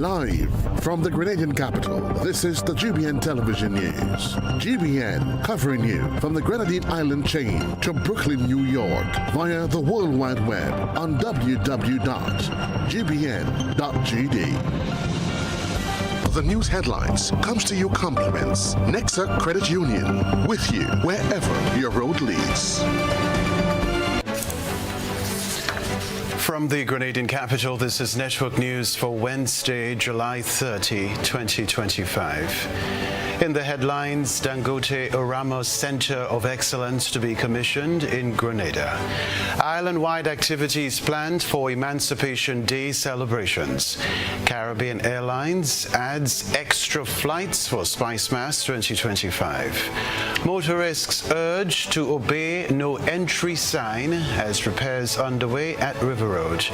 Live from the Grenadian capital, this is the GBN television news. GBN covering you from the Grenadine Island chain to Brooklyn, New York via the World Wide Web on www.gbn.gd. The news headlines comes to you compliments Nexa Credit Union, with you wherever your road leads. From the Grenadian capital, this is Network News for Wednesday, July 30, 2025. In the headlines, Dangote Orama Center of Excellence to be commissioned in Grenada. Island-wide activities planned for Emancipation Day celebrations. Caribbean Airlines adds extra flights for Spice Mass 2025. Motorists urged to obey no entry sign as repairs underway at River Road.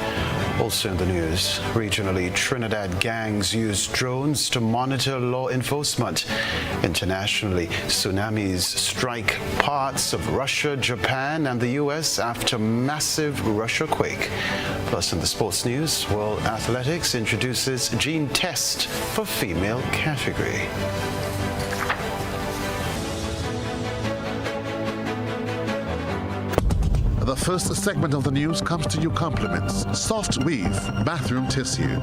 Also in the news, regionally, Trinidad gangs use drones to monitor law enforcement. Internationally, tsunamis strike parts of Russia, Japan, and the U.S. after massive Russia quake. Plus, in the sports news, World Athletics introduces gene test for female category. The first segment of the news comes to you compliments Soft Weave Bathroom Tissue.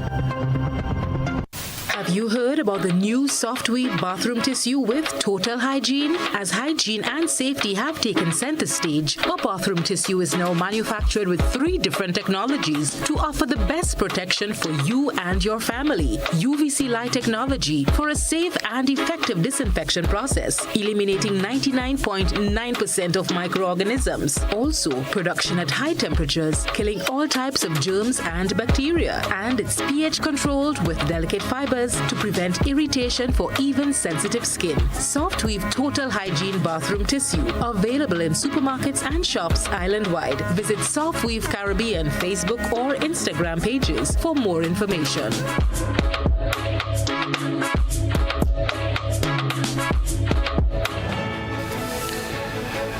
Have you heard about the new Soft Weave bathroom tissue with total hygiene? As hygiene and safety have taken center stage, our bathroom tissue is now manufactured with 3 different technologies to offer the best protection for you and your family. UVC light technology for a safe and effective disinfection process, eliminating 99.9% of microorganisms. Also, production at high temperatures, killing all types of germs and bacteria. And it's pH controlled with delicate fibers to prevent irritation for even sensitive skin. Soft Weave Total Hygiene Bathroom Tissue, available in supermarkets and shops island-wide. Visit Soft Weave Caribbean Facebook or Instagram pages for more information.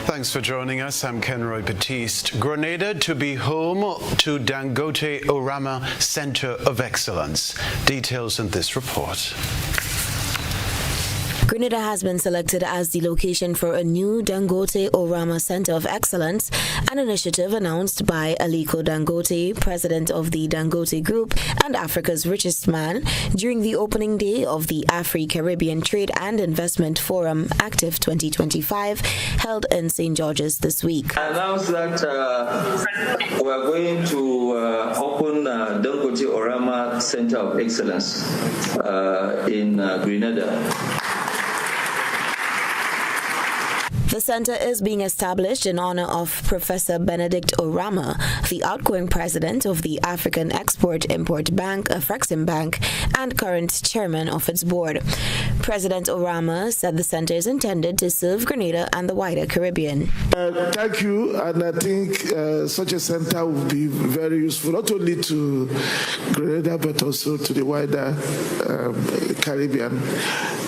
Thanks for joining us. I'm Kenroy, Baptiste. Grenada to be home to Dangote Orama Center of Excellence. Details in this report. Grenada has been selected as the location for a new Dangote Orama Center of Excellence, an initiative announced by Aliko Dangote, president of the Dangote Group and Africa's richest man, during the opening day of the Afri-Caribbean Trade and Investment Forum Active 2025 held in St. George's this week. I announced that we are going to open Dangote Orama Center of Excellence in Grenada. The center is being established in honor of Professor Benedict Orama, the outgoing president of the African Export-Import Bank, Afrexim Bank, and current chairman of its board. President Orama said the center is intended to serve Grenada and the wider Caribbean. Thank you, and I think such a center will be very useful, not only to Grenada, but also to the wider Caribbean,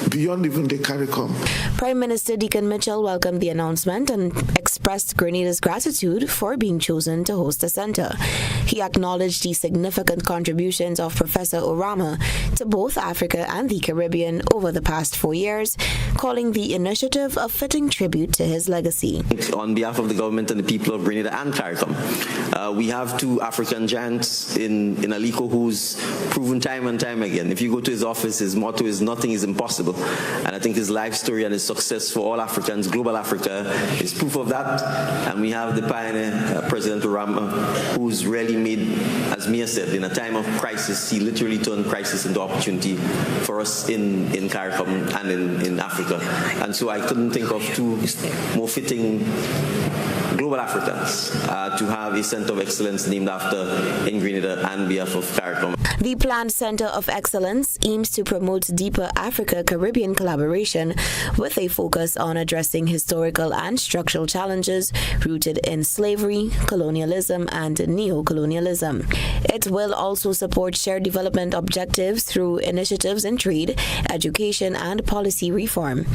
beyond even the CARICOM. Prime Minister Deacon Mitchell welcomed the announcement and expressed Grenada's gratitude for being chosen to host the center. He acknowledged the significant contributions of Professor Orama to both Africa and the Caribbean over the past 4 years, calling the initiative a fitting tribute to his legacy. On behalf of the government and the people of Grenada and CARICOM, we have 2 African giants in Aliko who's proven time and time again. If you go to his office, his motto is nothing is impossible. And I think his life story and his success for all Africans, global Africa, is proof of that. And we have the pioneer, President Orama, who's really made, as Mia said, in a time of crisis, he literally turned crisis into opportunity for us in CARICOM and in Africa. And so I couldn't think of 2 more fitting global Africans to have a center of excellence named after in Grenada and behalf of CARICOM. The planned Center of Excellence aims to promote deeper Africa-Caribbean collaboration with a focus on addressing historical and structural challenges rooted in slavery, colonialism, and neo-colonialism. It will also support shared development objectives through initiatives in trade, education, and policy reform.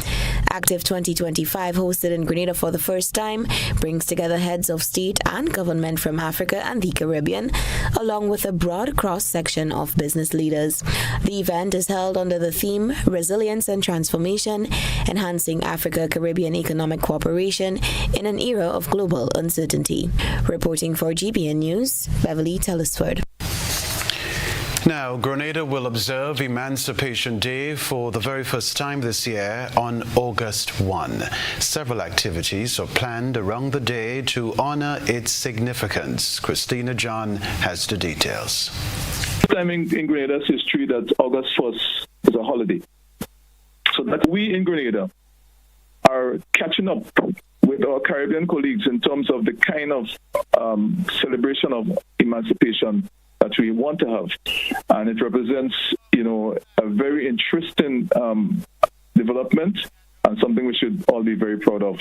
Active 2025, hosted in Grenada for the first time, brings together heads of state and government from Africa and the Caribbean, along with a broad cross-section of business leaders. The event is held under the theme Resilience and Transformation, Enhancing Africa-Caribbean Economic Cooperation in an Era of Global Uncertainty. Reporting for GBN News, Beverly Telesford. Now, Grenada will observe Emancipation Day for the very first time this year on August 1. Several activities are planned around the day to honor its significance. Christina John has the details. Time in Grenada's history that August 1st is a holiday. So that we in Grenada are catching up with our Caribbean colleagues in terms of the kind of celebration of emancipation that we want to have. And it represents, a very interesting development and something we should all be very proud of.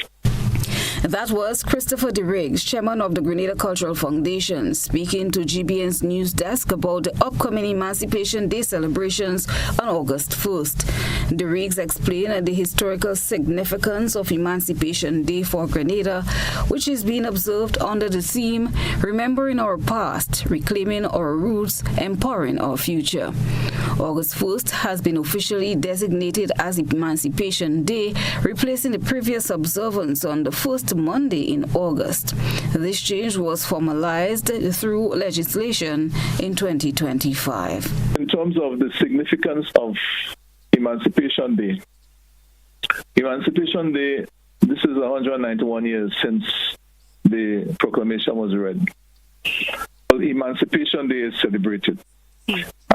That was Christopher DeRiggs, chairman of the Grenada Cultural Foundation, speaking to GBN's news desk about the upcoming Emancipation Day celebrations on August 1st. DeRiggs explained the historical significance of Emancipation Day for Grenada, which is being observed under the theme Remembering Our Past, Reclaiming Our Roots, Empowering Our Future. August 1st has been officially designated as Emancipation Day, replacing the previous observance on the first Monday in August. This change was formalized through legislation in 2025. In terms of the significance of Emancipation Day, this is 191 years since the proclamation was read. Well, Emancipation Day is celebrated.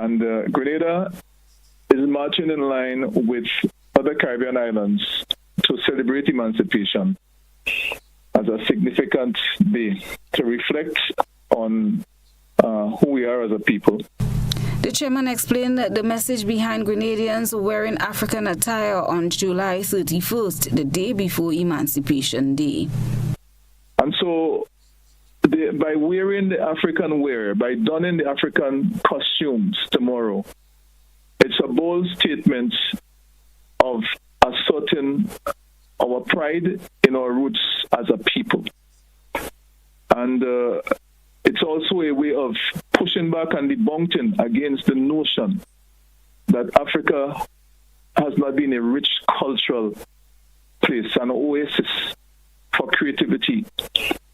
And Grenada is marching in line with other Caribbean islands to celebrate emancipation as a significant day to reflect on who we are as a people. The chairman explained the message behind Grenadians wearing African attire on July 31st, the day before Emancipation Day. And so, by wearing the African wear, by donning the African costumes tomorrow, it's a bold statement of asserting our pride in our roots as a people. And it's also a way of pushing back and debunking against the notion that Africa has not been a rich cultural place, an oasis for creativity,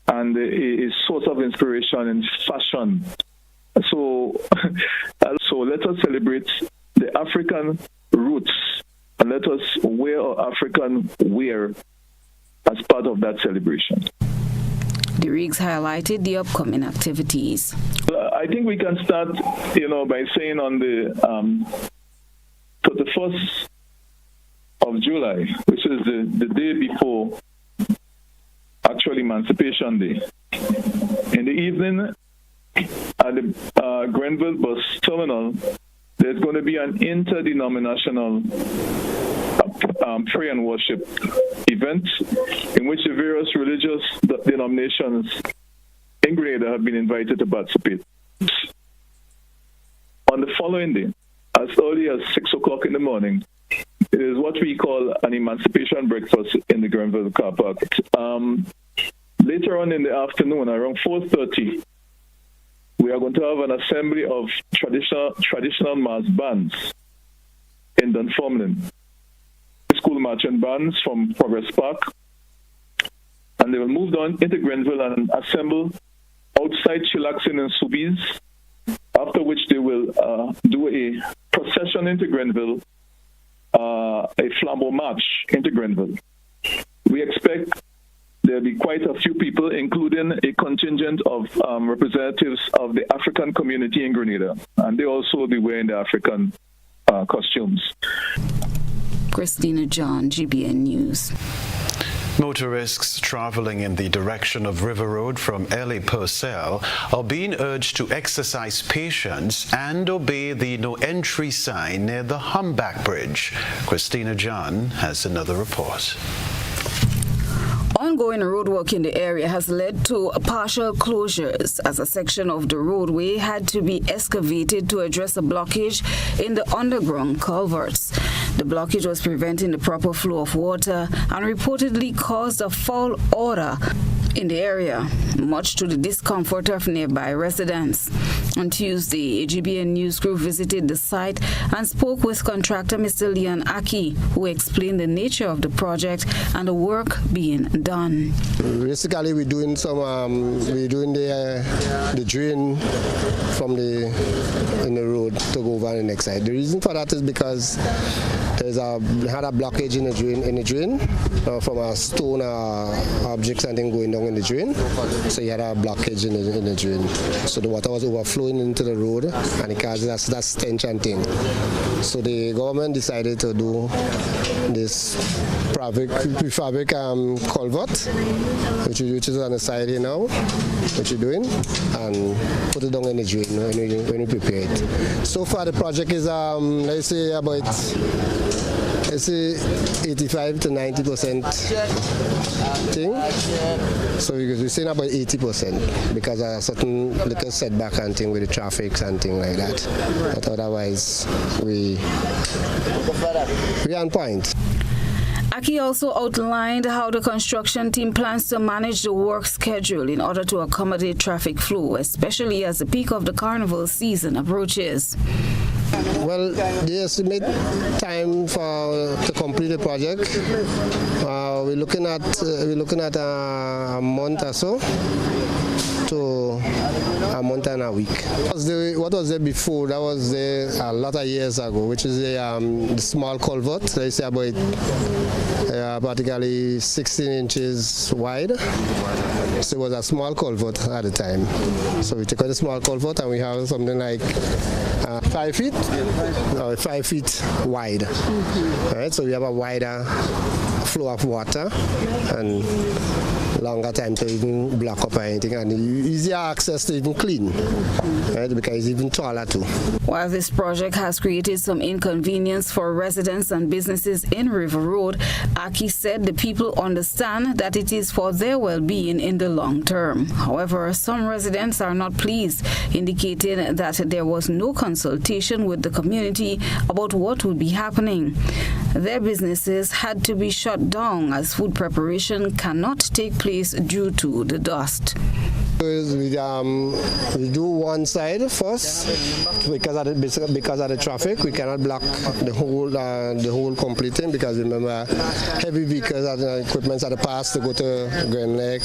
and a source of inspiration in fashion. So let us celebrate the African roots and let us wear our African wear as part of that celebration. The Riggs highlighted the upcoming activities. I think we can start, by saying on the 31st of July, which is the day before actual Emancipation Day. In the evening at the Grenville bus terminal, there's going to be an interdenominational prayer and worship event in which the various religious denominations in Grenada have been invited to participate. On the following day, as early as 6 o'clock in the morning, it is what we call an emancipation breakfast in the Grenville car park. Later on in the afternoon, around 4:30, we are going to have an assembly of traditional mass bands in Dunfermline. School marching bands from Progress Park, and they will move on into Grenville and assemble outside Chillaxin and Soubise, after which they will do a procession into Grenville, a flambeau march into Grenville. We expect there will be quite a few people, including a contingent of representatives of the African community in Grenada, and they also will be wearing the African costumes. Christina John, GBN News. Motorists traveling in the direction of River Road from LA Purcell are being urged to exercise patience and obey the no entry sign near the Humpback Bridge. Christina John has another report. Ongoing roadwork in the area has led to partial closures as a section of the roadway had to be excavated to address a blockage in the underground culverts. The blockage was preventing the proper flow of water and reportedly caused a foul odor in the area, much to the discomfort of nearby residents. On Tuesday, a GBN news crew visited the site and spoke with contractor Mr. Leon Aki, who explained the nature of the project and the work being done. Basically, we're doing the drain from the road to go over on the next side. The reason for that is because we had a blockage in the drain from a stone objects and then going down in the drain. So you had a blockage in the drain. So the water was overflowing into the road and it caused that stench and thing. So the government decided to do this prefabric culvert, which is on the side here now, which we're doing, and put it down in the drain when we prepare it. So far the project is, let's say about 85 to 90% thing. So we're saying about 80% because of a certain little setback and thing with the traffic and thing like that. But otherwise, we're on point. Aki also outlined how the construction team plans to manage the work schedule in order to accommodate traffic flow, especially as the peak of the carnival season approaches. Well, the estimate time to complete the project, we're looking at a month or so to a month and a week. What was there before? That was there a lot of years ago, which is the small culvert. They say about practically 16 inches wide. So it was a small culvert at the time. So we took out the small culvert and we have something like 5 feet, 5 feet wide. All right, so we have a wider flow of water and longer time to even block up or anything, and easier access to even clean, right? Because it's even taller too. While this project has created some inconvenience for residents and businesses in River Road, Aki said the people understand that it is for their well-being in the long term. However, some residents are not pleased, indicating that there was no consultation with the community about what would be happening. Their businesses had to be shut down as food preparation cannot take place due to the dust. We do one side first because of the traffic. We cannot block the whole complete thing because remember heavy vehicles and equipment at the pass to go to Grand Lake,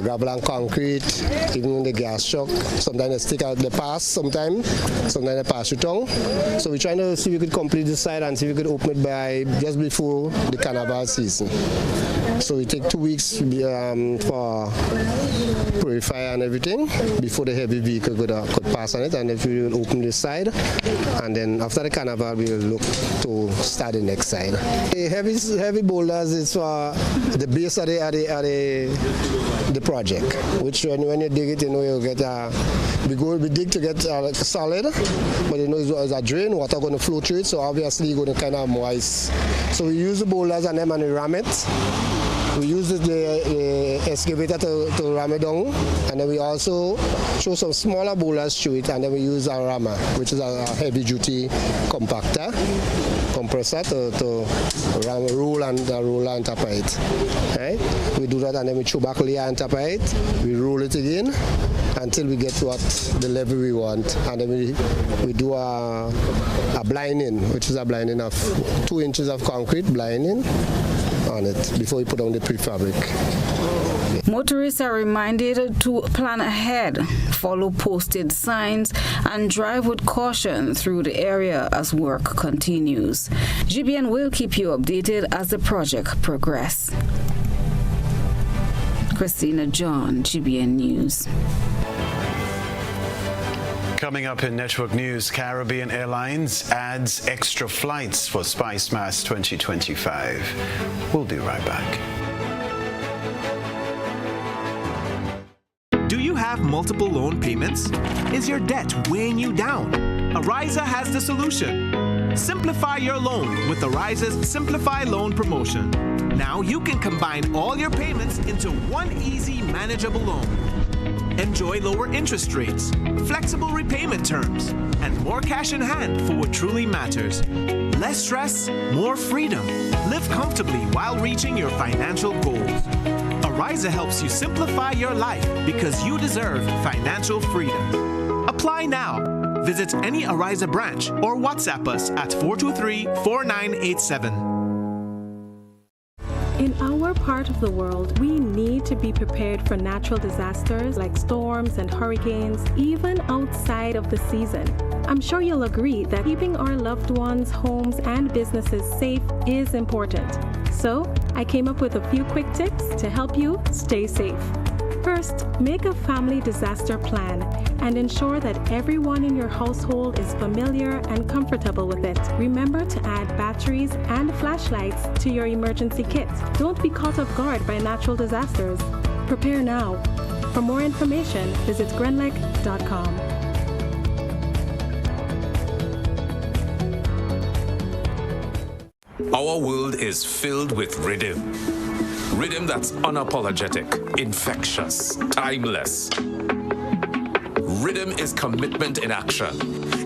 gravel and concrete, even the gas truck. Sometimes they stick out the pass, sometimes they pass it down. So we're trying to see if we could complete this side and see if we could open it by just before the carnival season. So we take 2 weeks for purify and everything before the heavy vehicle could pass on it, and if we will open this side, and then after the carnival we will look to start the next side. The heavy boulders is for the base of the project, which when you dig it, you know you get we dig to get solid, but you know it's a drain, water going to flow through it, so obviously you're going to kind of moist. So we use the boulders and then we ram it. We use the excavator to ram it down, and then we also throw some smaller boulders through it, and then we use a rammer, which is a heavy-duty compressor to roll on top of it. Right? We do that, and then we throw back layer on top of it. We roll it again until we get to the level we want, and then we do a blinding, which is a blinding of 2 inches of concrete blinding on it before we put on the prefabric. Motorists are reminded to plan ahead, follow posted signs, and drive with caution through the area as work continues. GBN will keep you updated as the project progresses. Christina John, GBN News. Coming up in Network News, Caribbean Airlines adds extra flights for Spice Mass 2025. We'll be right back. Do you have multiple loan payments? Is your debt weighing you down? Ariza has the solution. Simplify your loan with Ariza's Simplify Loan promotion. Now you can combine all your payments into one easy, manageable loan. Enjoy lower interest rates, flexible repayment terms, and more cash in hand for what truly matters. Less stress, more freedom. Live comfortably while reaching your financial goals. Ariza helps you simplify your life because you deserve financial freedom. Apply now. Visit any Ariza branch or WhatsApp us at 423-4987. In our part of the world, we need to be prepared for natural disasters like storms and hurricanes, even outside of the season. I'm sure you'll agree that keeping our loved ones, homes, and businesses safe is important. So, I came up with a few quick tips to help you stay safe. First, make a family disaster plan and ensure that everyone in your household is familiar and comfortable with it. Remember to add batteries and flashlights to your emergency kit. Don't be caught off guard by natural disasters. Prepare now. For more information, visit grenlec.com. Our world is filled with rhythm. Rhythm that's unapologetic, infectious, timeless. Rhythm is commitment in action.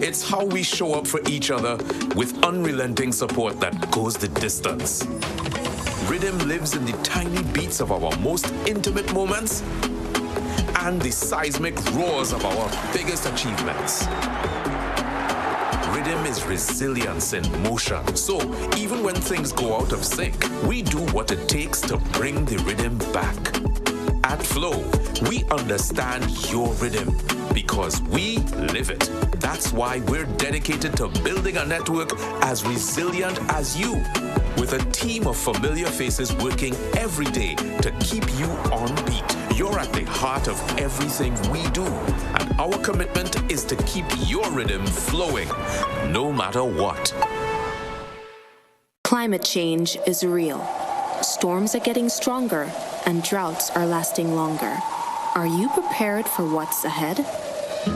It's how we show up for each other with unrelenting support that goes the distance. Rhythm lives in the tiny beats of our most intimate moments and the seismic roars of our biggest achievements. Rhythm is resilience in motion. So even when things go out of sync, we do what it takes to bring the rhythm back. At Flow, we understand your rhythm because we live it. That's why we're dedicated to building a network as resilient as you, with a team of familiar faces working every day to keep you on beat. You're at the heart of everything we do, and our commitment is to keep your rhythm flowing, no matter what. Climate change is real. Storms are getting stronger, and droughts are lasting longer. Are you prepared for what's ahead?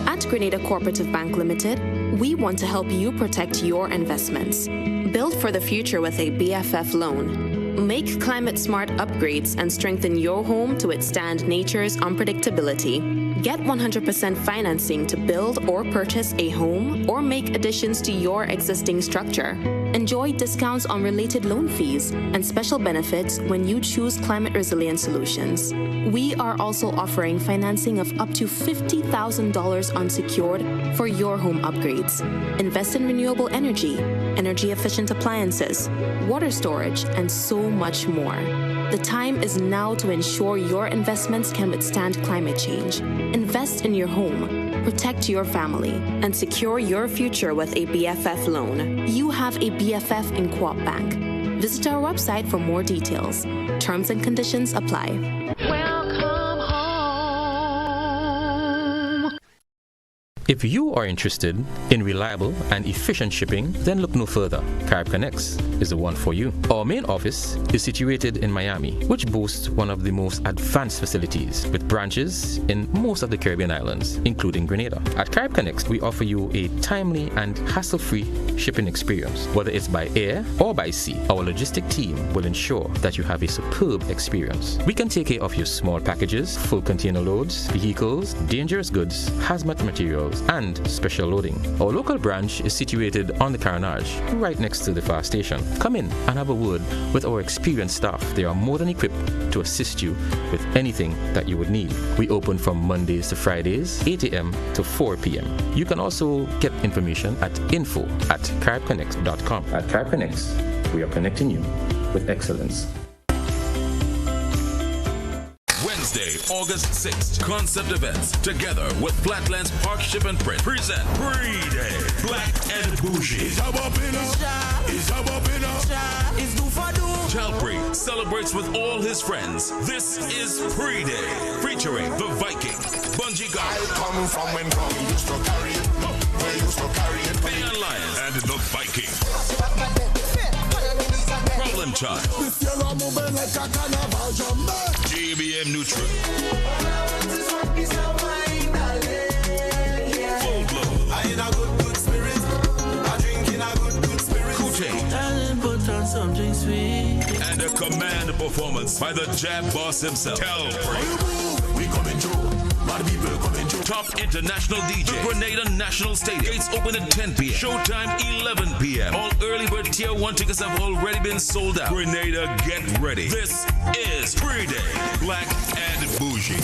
At Grenada Cooperative Bank Limited, we want to help you protect your investments. Build for the future with a BFF loan. Make climate-smart upgrades and strengthen your home to withstand nature's unpredictability. Get 100% financing to build or purchase a home or make additions to your existing structure. Enjoy discounts on related loan fees and special benefits when you choose climate-resilient solutions. We are also offering financing of up to $50,000 unsecured for your home upgrades. Invest in renewable energy, energy-efficient appliances, water storage, and so much more. The time is now to ensure your investments can withstand climate change. Invest in your home, protect your family, and secure your future with a BFF loan. You have a BFF in Co-op Bank. Visit our website for more details. Terms and conditions apply. If you are interested in reliable and efficient shipping, then look no further. Carib Connects is the one for you. Our main office is situated in Miami, which boasts one of the most advanced facilities with branches in most of the Caribbean islands, including Grenada. At Carib Connects, we offer you a timely and hassle-free shipping experience. Whether it's by air or by sea, our logistic team will ensure that you have a superb experience. We can take care of your small packages, full container loads, vehicles, dangerous goods, hazmat materials, and special loading. Our local branch is situated on the Carnage, right next to the fire station. Come in and have a word with our experienced staff. They are more than equipped to assist you with anything that you would need. We open from Mondays to Fridays, 8 a.m. to 4 p.m. You can also get information at info@caribconnects.com. At Carib Connects, we are connecting you with excellence. Wednesday, August 6th, Concept Events, together with Flatlands Park Ship and Print, present Pre-Day, Black and Bougie. Chalpree celebrates with all his friends. This is Pre-Day, featuring The Viking, Bungee Guard, The Alliance, and The Viking. Problem Child, GBN Neutral, Full Blow, Kute, and a command performance by the Jab Boss himself, Calvary. We coming through. Top international DJ. Grenada National Stadium. Gates open at 10 p.m. Showtime 11 p.m. All early bird tier 1 tickets have already been sold out. Grenada, get ready. This is Pre-Day, Black and Bougie.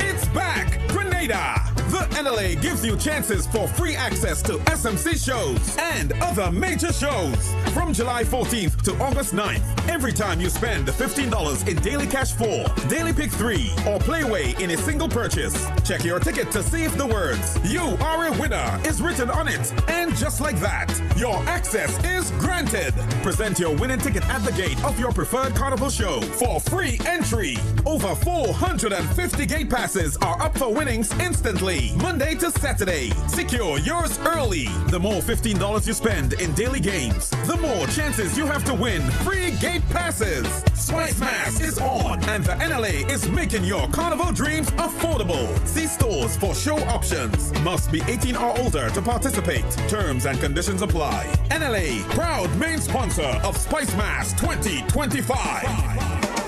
It's back! Grenada! The NLA gives you chances for free access to SMC shows and other major shows from July 14th to August 9th. Every time you spend $15 in Daily Cash 4, Daily Pick 3, or Playway in a single purchase, check your ticket to see if the words "You are a winner" is written on it. And just like that, your access is granted. Present your winning ticket at the gate of your preferred carnival show for free entry. Over 450 gate passes are up for winnings instantly. Monday to Saturday. Secure yours early. The more $15 you spend in daily games, the more chances you have to win free gate passes. Spice Mass is on, and the NLA is making your carnival dreams affordable. See stores for show options. Must be 18 or older to participate. Terms and conditions apply. NLA, proud main sponsor of Spice Mass 2025.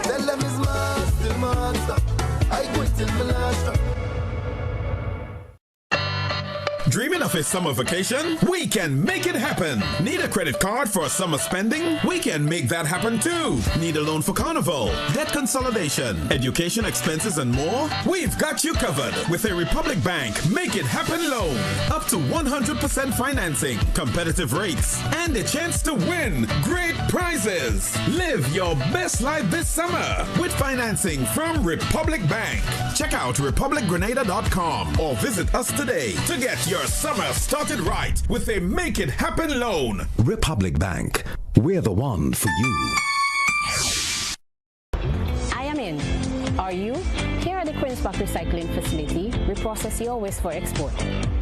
Tell them it's master. I quit till my last. Dreaming of a summer vacation? We can make it happen. Need a credit card for summer spending? We can make that happen too. Need a loan for carnival, debt consolidation, education expenses, and more? We've got you covered with a Republic Bank Make It Happen loan. Up to 100% financing, competitive rates, and a chance to win great prizes. Live your best life this summer with financing from Republic Bank. Check out republicgrenada.com or visit us today to get your summer started right with a Make It Happen loan. Republic Bank, we're the one for you. I am in. Are you? Here at the Queen's Park Recycling Facility, we process your waste for export.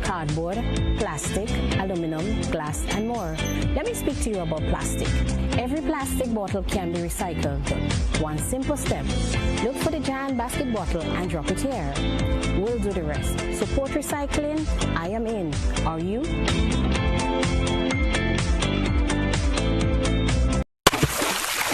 Cardboard, plastic, aluminum, glass, and more. Let me speak to you about plastic. Every plastic bottle can be recycled. One simple step. Look for the giant basket bottle and drop it here. We'll do the rest. Support recycling. I am in. Are you?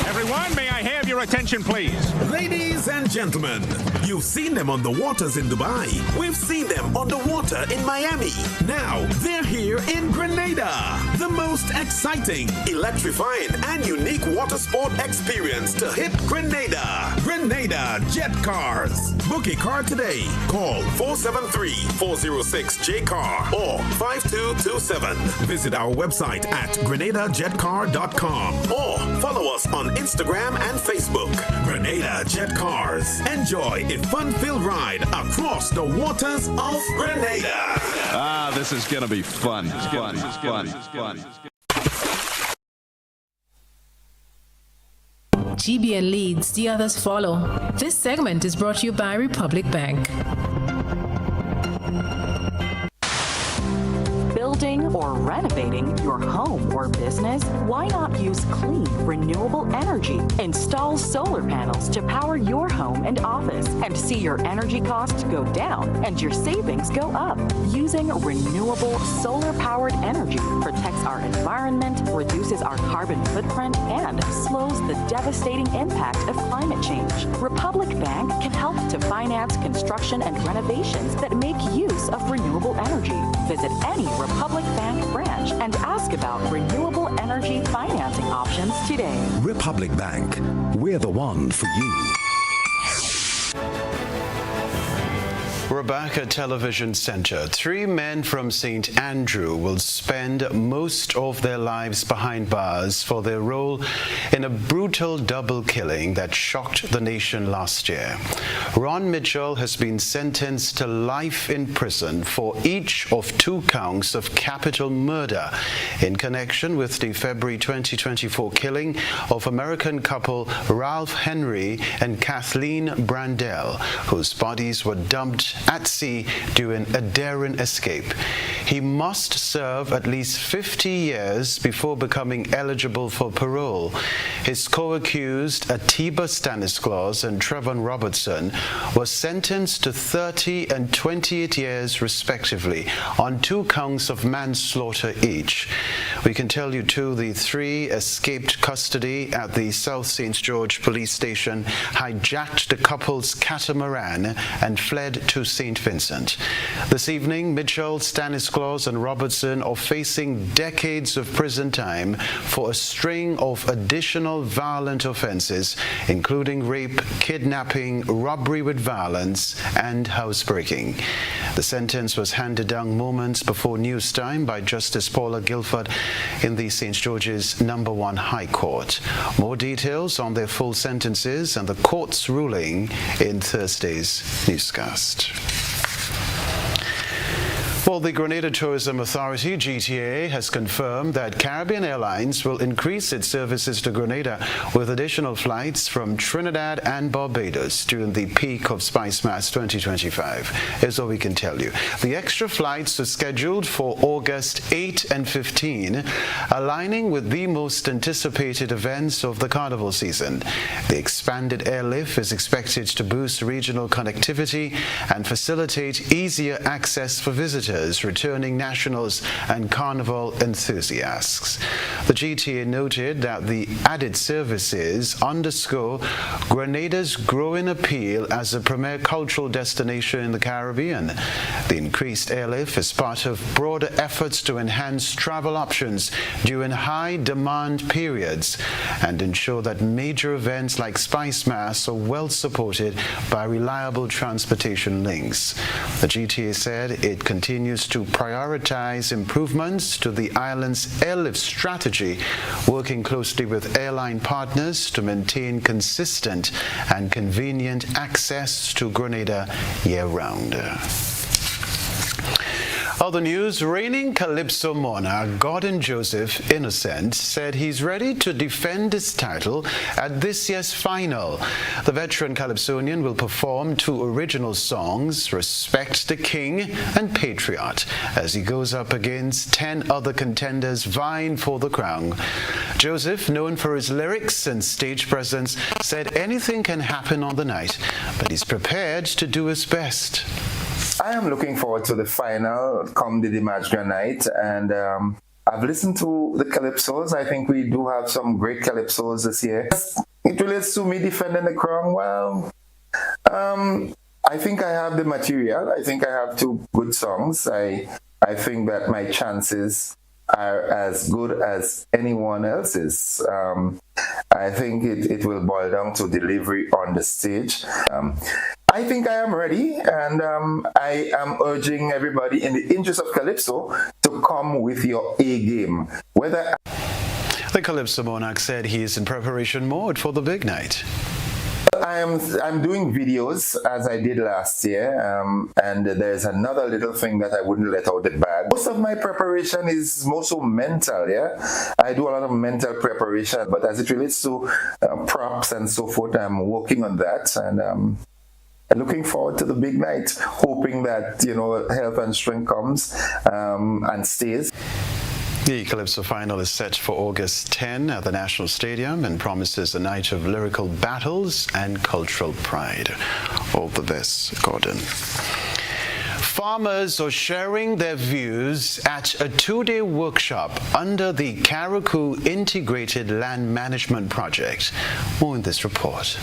Everyone, may I have your attention, please? Ladies and gentlemen, you've seen them on the waters in Dubai. We've seen them on the water in Miami. Now, they're here in Grenada. The most exciting, electrifying, and unique water sport experience to hit Grenada. Grenada Jet Cars. Book a car today. Call 473-406-JCAR or 5227. Visit our website at grenadajetcar.com or follow us on Instagram and Facebook. Grenada Jet Cars. Enjoy a fun-filled ride across the waters of Grenada. This is going to be fun. Fun. GBN leads, the others follow. This segment is brought to you by Republic Bank. Building or renovating your home or business? Why not use clean, renewable energy? Install solar panels to power your home and office and see your energy costs go down and your savings go up. Using renewable solar-powered energy protects our environment, reduces our carbon footprint, and slows the devastating impact of climate change. Republic Bank can help to finance construction and renovations that make use of renewable energy. Visit any Republic Bank branch and ask about renewable energy financing options today. Republic Bank, we're the one for you. We're back at Television Center. 3 men from St. Andrew will spend most of their lives behind bars for their role in a brutal double killing that shocked the nation last year. Ron Mitchell has been sentenced to life in prison for each of 2 counts of capital murder in connection with the February 2024 killing of American couple Ralph Henry and Kathleen Brandel, whose bodies were dumped at sea during a daring escape. He must serve at least 50 years before becoming eligible for parole. His co-accused, Atiba Stanislaus and Trevon Robertson, were sentenced to 30 and 28 years respectively on 2 counts of manslaughter each. We can tell you too, the 3 escaped custody at the South St. George police station, hijacked the couple's catamaran and fled to St. Vincent. This evening, Mitchell, Stanislaus and Robertson are facing decades of prison time for a string of additional violent offenses, including rape, kidnapping, robbery with violence, and housebreaking. The sentence was handed down moments before news time by Justice Paula Guilford in the St. George's No. 1 High Court. More details on their full sentences and the court's ruling in Thursday's newscast. Well, the Grenada Tourism Authority, GTA, has confirmed that Caribbean Airlines will increase its services to Grenada with additional flights from Trinidad and Barbados during the peak of Spice Mass 2025. Here's what we can tell you. The extra flights are scheduled for August 8 and 15, aligning with the most anticipated events of the carnival season. The expanded airlift is expected to boost regional connectivity and facilitate easier access for visitors, returning nationals and carnival enthusiasts. The GTA noted that the added services underscore Grenada's growing appeal as a premier cultural destination in the Caribbean. The increased airlift is part of broader efforts to enhance travel options during high-demand periods and ensure that major events like Spice Mass are well supported by reliable transportation links. The GTA said it continues to prioritize improvements to the island's airlift strategy, working closely with airline partners to maintain consistent and convenient access to Grenada year-round. Other news, reigning Calypso monarch Gordon Joseph Innocent said he's ready to defend his title at this year's final. The veteran Calypsonian will perform 2 original songs, Respect the King and Patriot, as he goes up against 10 other contenders vying for the crown. Joseph, known for his lyrics and stage presence, said anything can happen on the night, but he's prepared to do his best. I am looking forward to the final come the Dimash night, and I've listened to the Calypsos. I think we do have some great Calypsos this year. It relates to me defending the crown. Well, I think I have the material. I think I have 2 good songs. I think that my chances are as good as anyone else's. I think it will boil down to delivery on the stage. I think I am ready, and I am urging everybody in the interest of Calypso to come with your A game. The Calypso monarch said he is in preparation mode for the big night. I'm doing videos as I did last year, and there's another little thing that I wouldn't let out the bag. Most of my preparation is more so mental, yeah? I do a lot of mental preparation, but as it relates to props and so forth, I'm working on that, and looking forward to the big night, hoping that, health and strength comes and stays. The Calypso final is set for August 10 at the National Stadium and promises a night of lyrical battles and cultural pride. All the best, Gordon. Farmers are sharing their views at a 2-day workshop under the Carriacou Integrated Land Management Project. More in this report.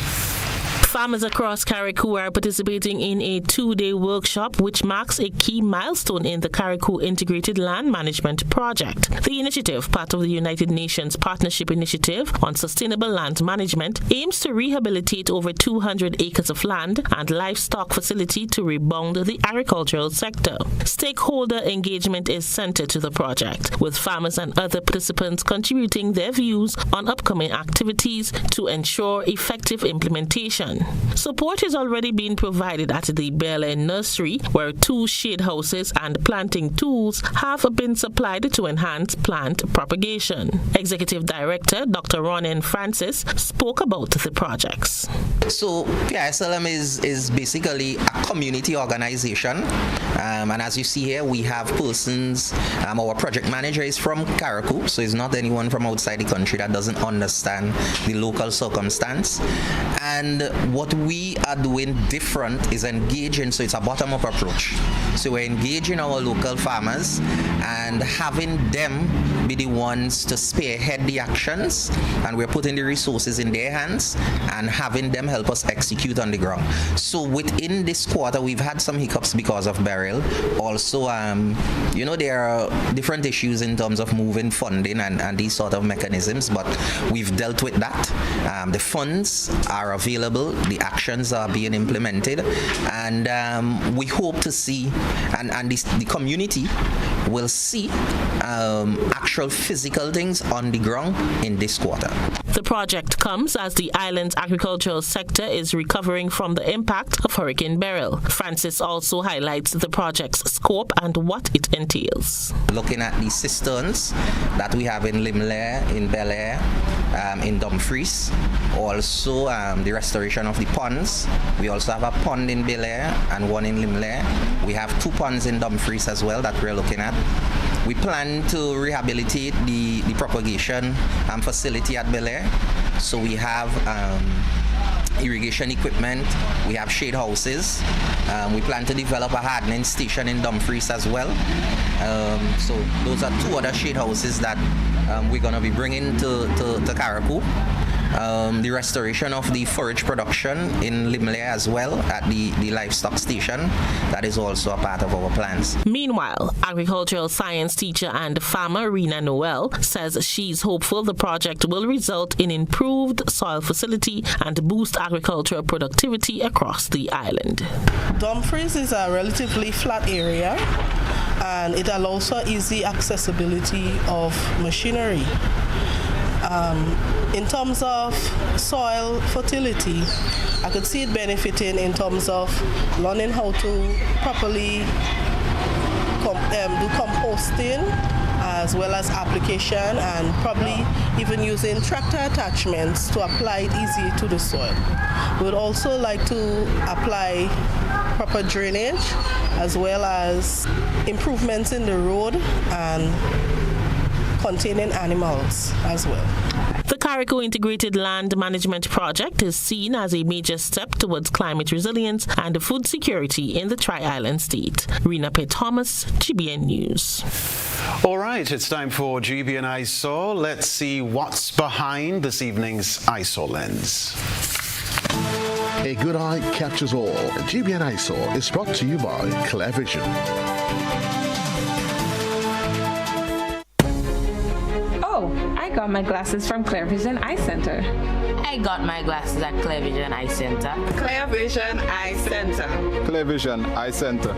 Farmers across Carriacou are participating in a 2-day workshop which marks a key milestone in the Carriacou Integrated Land Management Project. The initiative, part of the United Nations Partnership Initiative on Sustainable Land Management, aims to rehabilitate over 200 acres of land and livestock facility to rebound the agricultural sector. Stakeholder engagement is centered to the project, with farmers and other participants contributing their views on upcoming activities to ensure effective implementation. season. Support is already being provided at the Bel Air Nursery, where 2 shade houses and planting tools have been supplied to enhance plant propagation. Executive Director Dr. Ronen Francis spoke about the projects. So PISLM is basically a community organization, and as you see here, we have persons. Our project manager is from Karakou, so it's not anyone from outside the country that doesn't understand the local circumstance. And what we are doing different is engaging, so it's a bottom-up approach. So we're engaging our local farmers and having them be the ones to spearhead the actions, and we're putting the resources in their hands and having them help us execute on the ground. So within this quarter, we've had some hiccups because of burial. Also, there are different issues in terms of moving funding and these sort of mechanisms, but we've dealt with that. The funds are available, the actions are being implemented, and we hope to see, and the community will see actual physical things on the ground in this quarter. The project comes as the island's agricultural sector is recovering from the impact of Hurricane Beryl. Francis also highlights the project's scope and what it entails. Looking at the cisterns that we have in Limlair, in Bel Air, in Dumfries, also the restoration of the ponds. We also have a pond in Bel Air and one in Limlair. We have 2 ponds in Dumfries as well that we're looking at. We plan to rehabilitate the propagation facility at Bel Air. So we have irrigation equipment, we have shade houses. We plan to develop a hardening station in Dumfries as well. So those are 2 other shade houses that we're going to be bringing to Karakou. The restoration of the forage production in Limlair as well at the livestock station. That is also a part of our plans. Meanwhile, agricultural science teacher and farmer Rena Noel says she's hopeful the project will result in improved soil facility and boost agricultural productivity across the island. Dumfries is a relatively flat area, and it allows for easy accessibility of machinery. In terms of soil fertility, I could see it benefiting in terms of learning how to properly do composting as well as application, and probably even using tractor attachments to apply it easy to the soil. We would also like to apply proper drainage as well as improvements in the road and containing animals as well. The Karakou Integrated Land Management Project is seen as a major step towards climate resilience and food security in the Tri-Island state. Rena P. Thomas, GBN News. All right, it's time for GBN ISO. Let's see what's behind this evening's ISO lens. A good eye captures all. GBN ISO is brought to you by Clear Vision. I got my glasses from Clear Vision Eye Center. I got my glasses at Clear Vision Eye Center. Clear Vision Eye Center. Clear Vision Eye Center.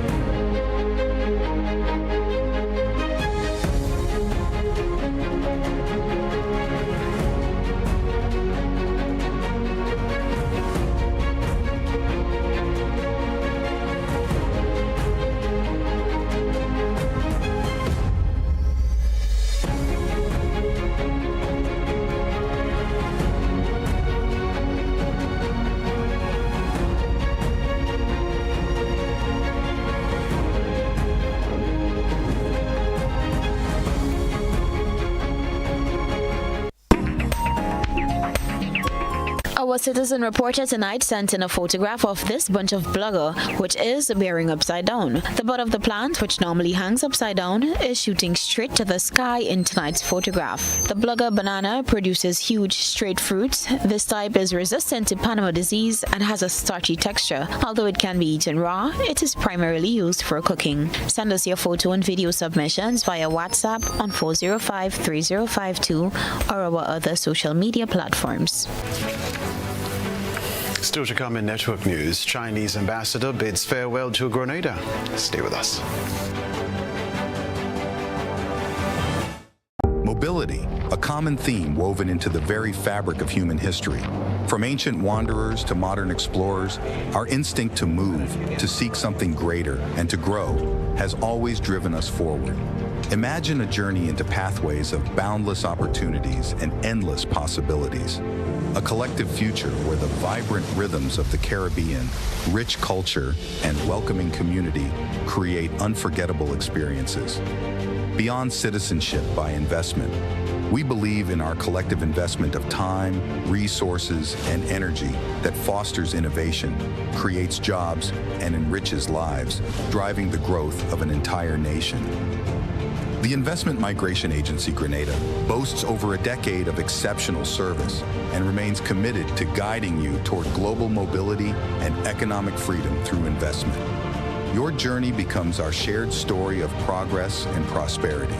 Our citizen reporter tonight sent in a photograph of this bunch of blugger, which is bearing upside down. The bud of the plant, which normally hangs upside down, is shooting straight to the sky in tonight's photograph. The blugger banana produces huge straight fruits. This type is resistant to Panama disease and has a starchy texture. Although it can be eaten raw, it is primarily used for cooking. Send us your photo and video submissions via WhatsApp on 405-3052 or our other social media platforms. Still to come in network news, Chinese ambassador bids farewell to Grenada. Stay with us. Mobility Humility, a common theme woven into the very fabric of human history. From ancient wanderers to modern explorers, our instinct to move, to seek something greater, and to grow has always driven us forward. Imagine a journey into pathways of boundless opportunities and endless possibilities. A collective future where the vibrant rhythms of the Caribbean, rich culture, and welcoming community create unforgettable experiences. Beyond citizenship by investment, we believe in our collective investment of time, resources, and energy that fosters innovation, creates jobs, and enriches lives, driving the growth of an entire nation. The Investment Migration Agency Grenada boasts over a decade of exceptional service and remains committed to guiding you toward global mobility and economic freedom through investment. Your journey becomes our shared story of progress and prosperity.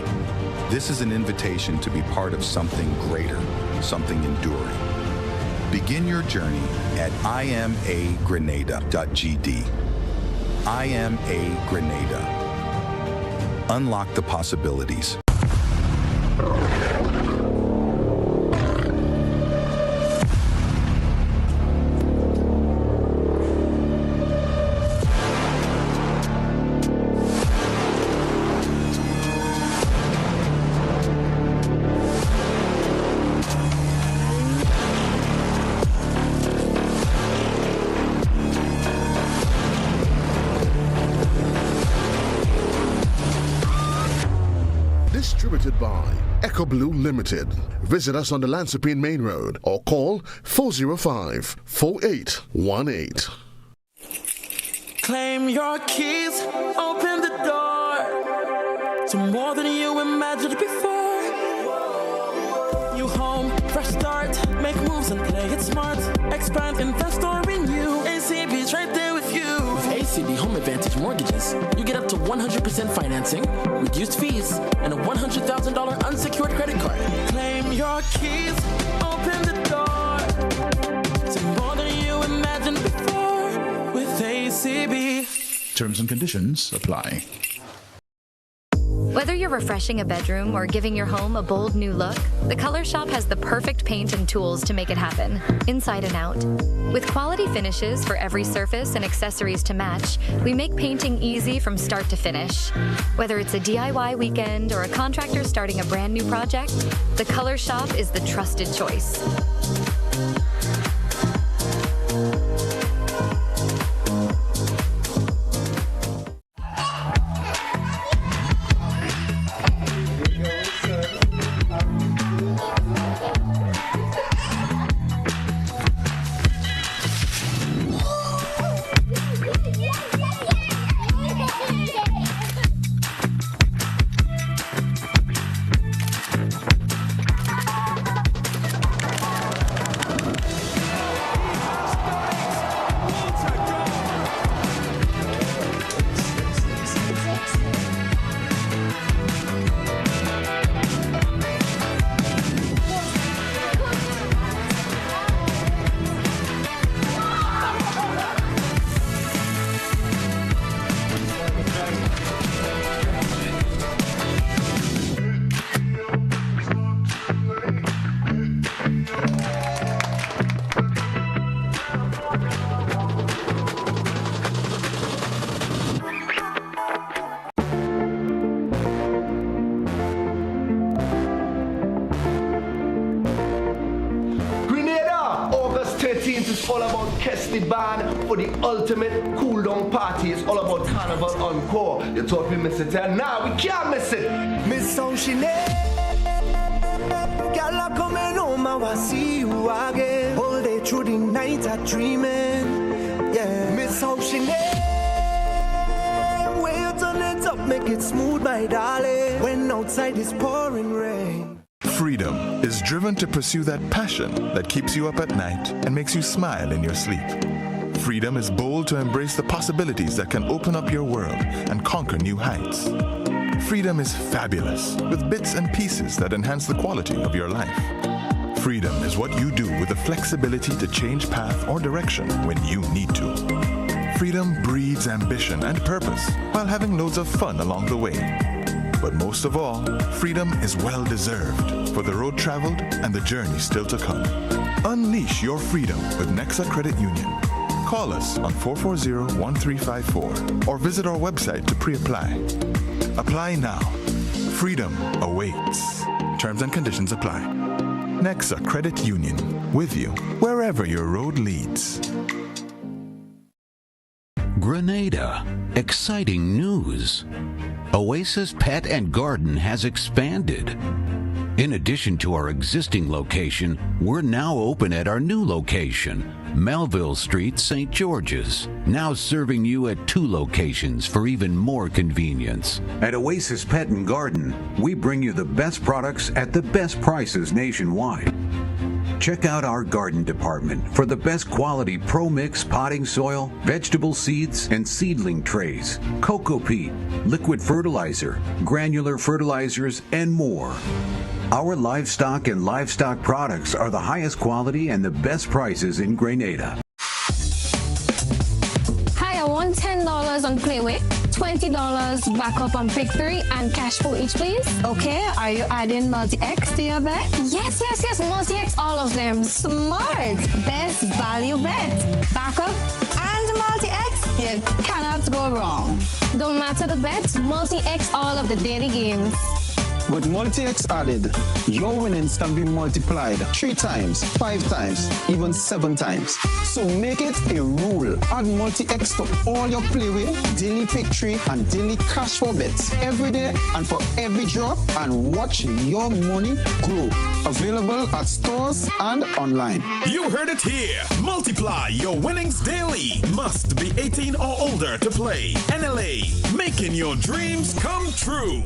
This is an invitation to be part of something greater, something enduring. Begin your journey at imagrenada.gd. IMA Grenada. Unlock the possibilities. Distributed by Echo Blue Limited. Visit us on the Lansopine Main Road or call 405-4818. Claim your keys, open the door to more than you imagined before. New home, fresh start, make moves and play it smart. Expand, invest or renew. ACB's right there with you. With ACB Home Advantage Mortgages, you get up to 100% financing, reduced fees, and a $100,000 unsecured credit card. Claim your keys, open the door to more than you imagined before with ACB. Terms and conditions apply. Whether you're refreshing a bedroom or giving your home a bold new look, the Color Shop has the perfect paint and tools to make it happen, inside and out. With quality finishes for every surface and accessories to match, we make painting easy from start to finish. Whether it's a DIY weekend or a contractor starting a brand new project, the Color Shop is the trusted choice. For the ultimate cool down party, it's all about Carnival Encore. You thought we missed it, and now we can't miss it. Miss Oceanette, girl, I'm coming home, I will see you again. All day through the night, I'm dreaming. Yeah, Miss Oceanette, way you turn it up, make it smooth, my darling. When outside is pouring rain. Freedom is driven to pursue that passion that keeps you up at night and makes you smile in your sleep. Freedom is bold to embrace the possibilities that can open up your world and conquer new heights. Freedom is fabulous, with bits and pieces that enhance the quality of your life. Freedom is what you do with the flexibility to change path or direction when you need to. Freedom breeds ambition and purpose while having loads of fun along the way. But most of all, freedom is well deserved for the road traveled and the journey still to come. Unleash your freedom with Nexa Credit Union. Call us on 440-1354 or visit our website to pre-apply. Apply now. Freedom awaits. Terms and conditions apply. Nexa Credit Union, with you wherever your road leads. Grenada. Exciting news. Oasis Pet and Garden has expanded. In addition to our existing location, we're now open at our new location, Melville Street, St. George's, now serving you at 2 locations for even more convenience. At Oasis Pet and Garden, we bring you the best products at the best prices nationwide. Check out our garden department for the best quality Pro Mix potting soil, vegetable seeds, and seedling trays, cocoa peat, liquid fertilizer, granular fertilizers, and more. Our livestock and livestock products are the highest quality and the best prices in Grenada. Hi, I want $10 on Playway, $20 backup on Pick 3, and cash for each, please. Okay, are you adding multi-X to your bet? Yes, multi-X, all of them. Smart! Best value bet. Backup and multi-X, you cannot go wrong. Don't matter the bet, multi-X all of the daily games. With multi-X added, your winnings can be multiplied 3 times, 5 times, even 7 times. So make it a rule. Add multi-X to all your Playway, daily Pick 3, and daily cash for bets every day and for every drop, and watch your money grow. Available at stores and online. You heard it here. Multiply your winnings daily. Must be 18 or older to play. NLA, making your dreams come true.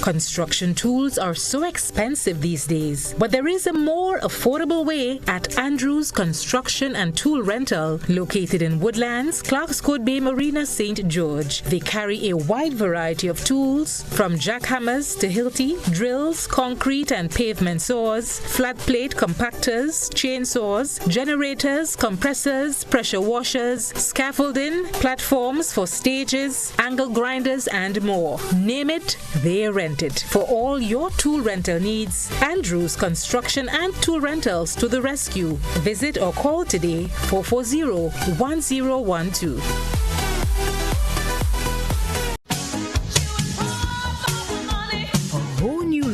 Construction tools are so expensive these days, but there is a more affordable way at Andrews Construction and Tool Rental, located in Woodlands, Clark's Court Bay Marina, St. George. They carry a wide variety of tools, from jackhammers to hilti, drills, concrete and pavement saws, flat plate compactors, chainsaws, generators, compressors, pressure washers, scaffolding, platforms for stages, angle grinders, and more. Name it, they rent it. For all your tool rental needs, Andrews Construction and Tool Rentals to the rescue. Visit or call today 440-1012.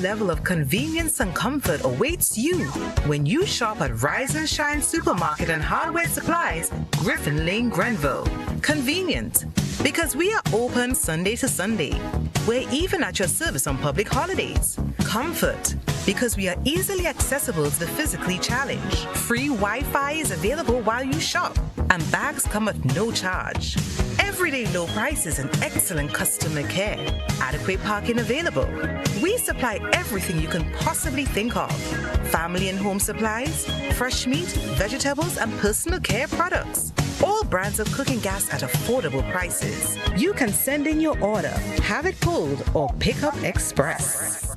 Level of convenience and comfort awaits you when you shop at Rise and Shine Supermarket and Hardware Supplies, Griffin Lane, Grenville. Convenient, because we are open Sunday to Sunday. We're even at your service on public holidays. Comfort, because we are easily accessible to the physically challenged. Free Wi-Fi is available while you shop, and bags come at no charge. Everyday low prices and excellent customer care. Adequate parking available. We supply everything you can possibly think of. Family and home supplies, fresh meat, vegetables, and personal care products. All brands of cooking gas at affordable prices. You can send in your order, have it pulled, or pick up express.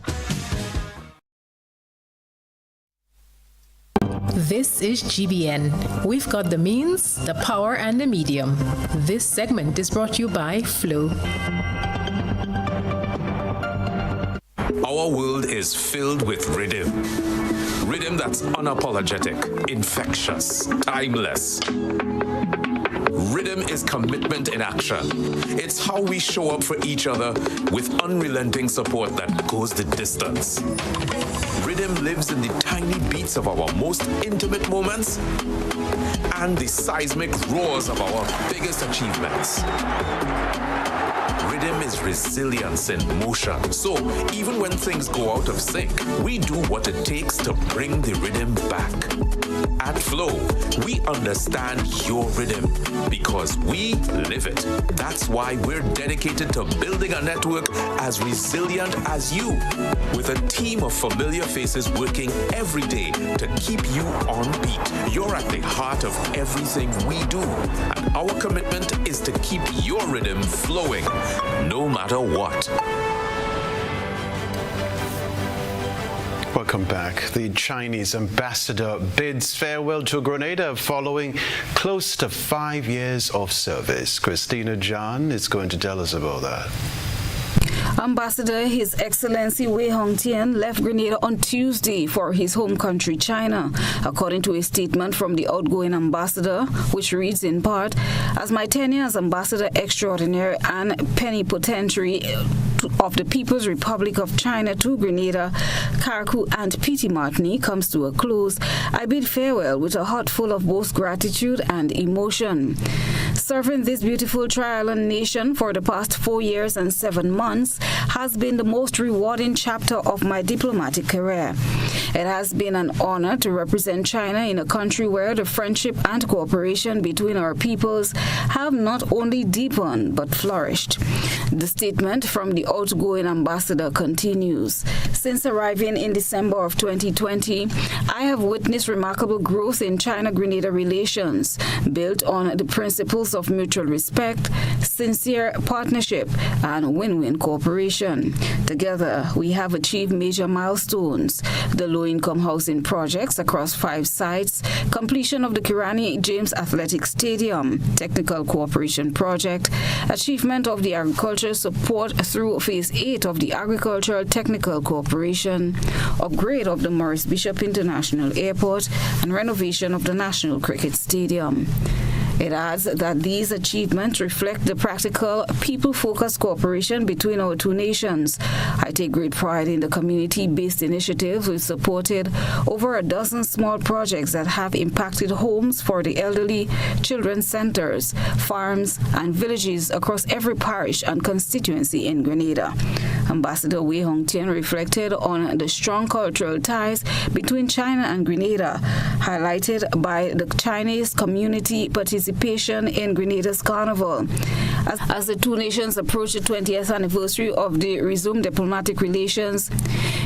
This is GBN. We've got the means, the power, and the medium. This segment is brought to you by Flow. Our world is filled with rhythm. Rhythm that's unapologetic, infectious, timeless. Rhythm is commitment in action. It's how we show up for each other with unrelenting support that goes the distance. Rhythm lives in the tiny beats of our most intimate moments and the seismic roars of our biggest achievements. Rhythm is resilience in motion. So even when things go out of sync, we do what it takes to bring the rhythm back. At Flow, we understand your rhythm because we live it. That's why we're dedicated to building a network as resilient as you, with a team of familiar faces working every day to keep you on beat. You're at the heart of everything we do, and our commitment is to keep your rhythm flowing, no matter what. Welcome back. The Chinese ambassador bids farewell to Grenada following close to 5 years of service. Christina John is going to tell us about that. Ambassador His Excellency Wei Hongtian left Grenada on Tuesday for his home country, China, according to a statement from the outgoing ambassador, which reads in part, "As my tenure as ambassador extraordinary and plenipotentiary of the People's Republic of China to Grenada, Carriacou and Petite Martinique comes to a close, I bid farewell with a heart full of both gratitude and emotion. Serving this beautiful tri-island nation for the past 4 years and 7 months has been the most rewarding chapter of my diplomatic career. It has been an honor to represent China in a country where the friendship and cooperation between our peoples have not only deepened but flourished." The statement from the outgoing ambassador continues, "Since arriving in December of 2020, I have witnessed remarkable growth in China-Grenada relations, built on the principles of mutual respect, sincere partnership, and win-win cooperation. Together, we have achieved major milestones: the low-income housing projects across 5 sites, completion of the Kirani James Athletic Stadium, technical cooperation project, achievement of the agriculture support through Phase 8 of the Agricultural Technical Cooperation, upgrade of the Maurice Bishop International Airport, and renovation of the National Cricket Stadium." It adds that these achievements reflect the practical, people-focused cooperation between our two nations. I take great pride in the community-based initiatives we've supported over a dozen small projects that have impacted homes for the elderly, children's centers, farms, and villages across every parish and constituency in Grenada. Ambassador Wei Hongtian reflected on the strong cultural ties between China and Grenada, highlighted by the Chinese community participation in Grenada's Carnival. As the two nations approach the 20th anniversary of the resumed diplomatic relations,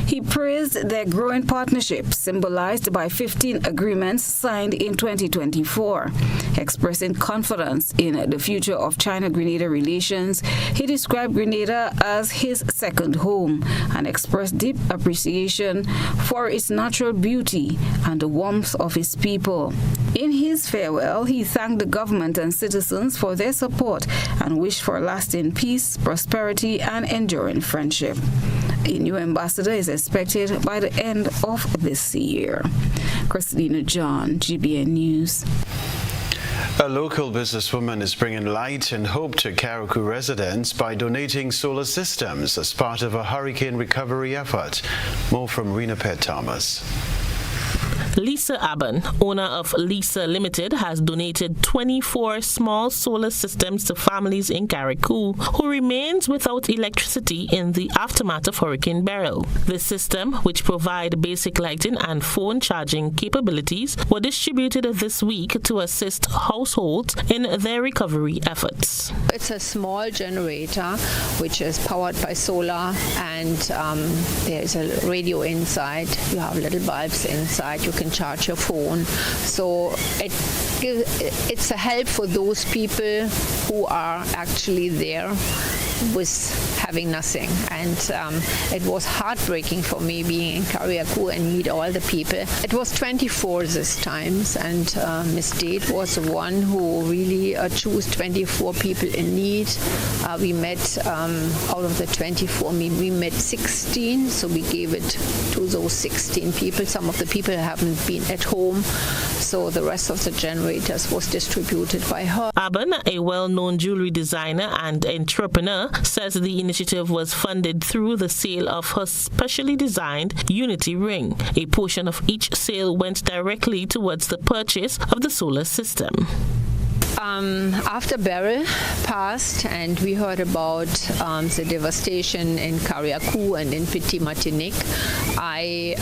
he praised their growing partnership, symbolized by 15 agreements signed in 2024. Expressing confidence in the future of China-Grenada relations, he described Grenada as his second home and expressed deep appreciation for its natural beauty and the warmth of its people. In his farewell, he thanked the government and citizens for their support and wished for lasting peace, prosperity, and enduring friendship. A new ambassador is expected by the end of this year. Christina John, GBN News. A local businesswoman is bringing light and hope to Carriacou residents by donating solar systems as part of a hurricane recovery effort. More from Rena Pet Thomas. Lisa Aben, owner of Lisa Limited, has donated 24 small solar systems to families in Carriacou who remains without electricity in the aftermath of Hurricane Beryl. The system, which provide basic lighting and phone charging capabilities, were distributed this week to assist households in their recovery efforts. It's a small generator which is powered by solar, and there is a radio inside. You have little bulbs inside. You can charge your phone, so it's a help for those people who are actually there with having nothing. And it was heartbreaking for me being in Carriacou and meet all the people. It was 24 this time, and Miss Date was the one who really chose 24 people in need. We met out of the 24, we met 16, so we gave it to those 16 people. Some of the people haven't been at home, so the rest of the generators was distributed by her. Aben, a well-known jewelry designer and entrepreneur, says the initiative was funded through the sale of her specially designed Unity ring. A portion of each sale went directly towards the purchase of the solar system. After Beryl passed and we heard about the devastation in Carriacou and in Petite Martinique, I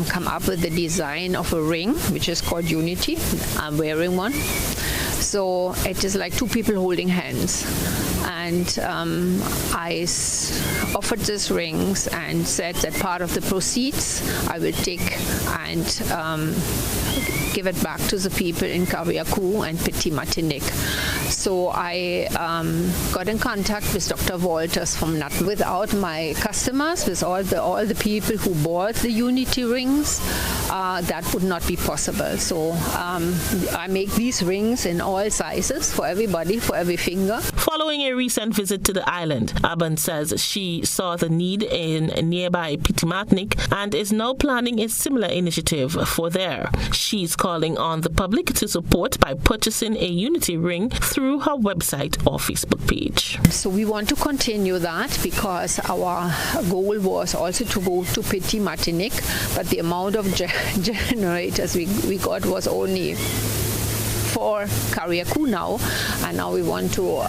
come up with the design of a ring which is called Unity. I'm wearing one. So it is like two people holding hands. And I offered these rings and said that part of the proceeds I will take and give it back to the people in Carriacou and Petite Martinique. So I got in contact with Dr. Walters from NUT. Without my customers, with all the people who bought the Unity rings, that would not be possible. So I make these rings in all sizes for everybody, for every finger. Following a recent visit to the island, Aban says she saw the need in nearby Pitimatnik and is now planning a similar initiative for there. She's calling on the public to support by purchasing a Unity ring through her website or Facebook page. So we want to continue that because our goal was also to go to Pitimatnik, but the amount of generators we got was only for Kariakou now, and now we want to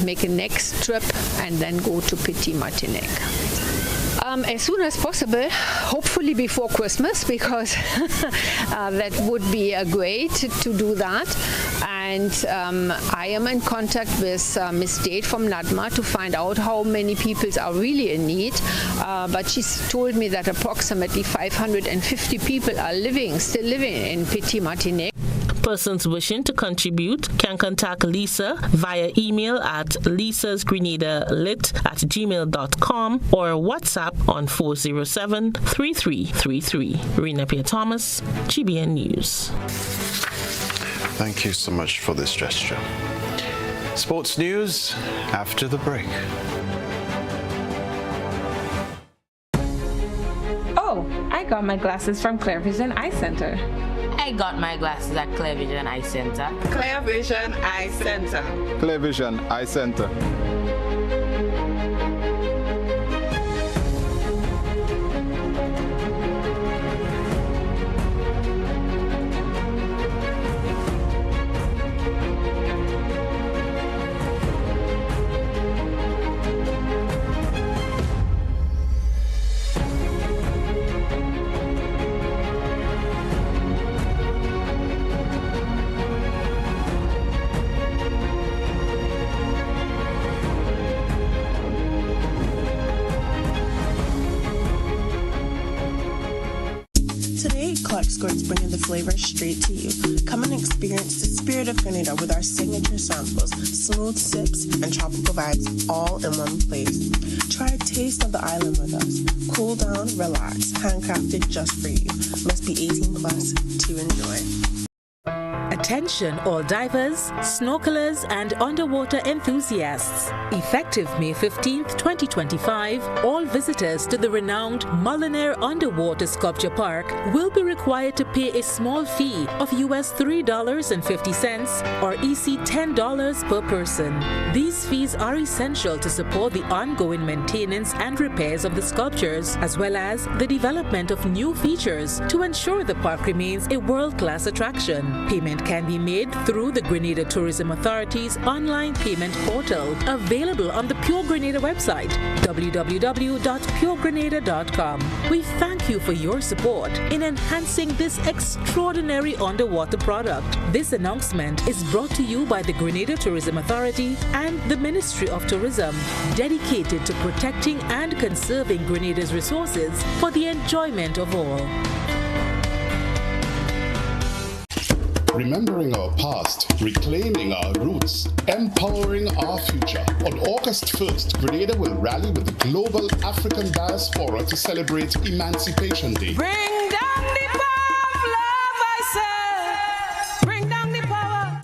make a next trip and then go to Pitimatnik. As soon as possible, hopefully before Christmas, because that would be great to do that. And I am in contact with Miss Date from NADMA to find out how many people are really in need. But she's told me that approximately 550 people are still living in Pitimatnik. Persons wishing to contribute can contact Lisa via email at lisasgrenadalit@gmail.com or WhatsApp on 407-3333. Rena Pierre Thomas, GBN News. Thank you so much for this gesture. Sports news after the break. Oh, I got my glasses from Clear Vision Eye Center. I got my glasses at Clear Vision Eye Center. Clear Vision Eye Center. Clear Vision Eye Center. Skirts bringing the flavor straight to you. Come and experience the spirit of Grenada with our signature samples, smooth sips, and tropical vibes all in one place. Try a taste of the island with us. Cool down, relax, handcrafted just for you. Must be 18 plus to enjoy. Attention all divers, snorkelers and underwater enthusiasts. Effective May 15th, 2025, all visitors to the renowned Mullinaire Underwater Sculpture Park will be required to pay a small fee of US $3.50 or EC $10 per person. These fees are essential to support the ongoing maintenance and repairs of the sculptures, as well as the development of new features to ensure the park remains a world-class attraction. Payment can be made through the Grenada Tourism Authority's online payment portal, available on the Pure Grenada website, www.puregrenada.com. We thank you for your support in enhancing this extraordinary underwater product. This announcement is brought to you by the Grenada Tourism Authority and the Ministry of Tourism, dedicated to protecting and conserving Grenada's resources for the enjoyment of all. Remembering our past, reclaiming our roots, empowering our future. On August 1st, Grenada will rally with the global African diaspora to celebrate Emancipation Day. Bring down the power of love, I say. Bring down the power.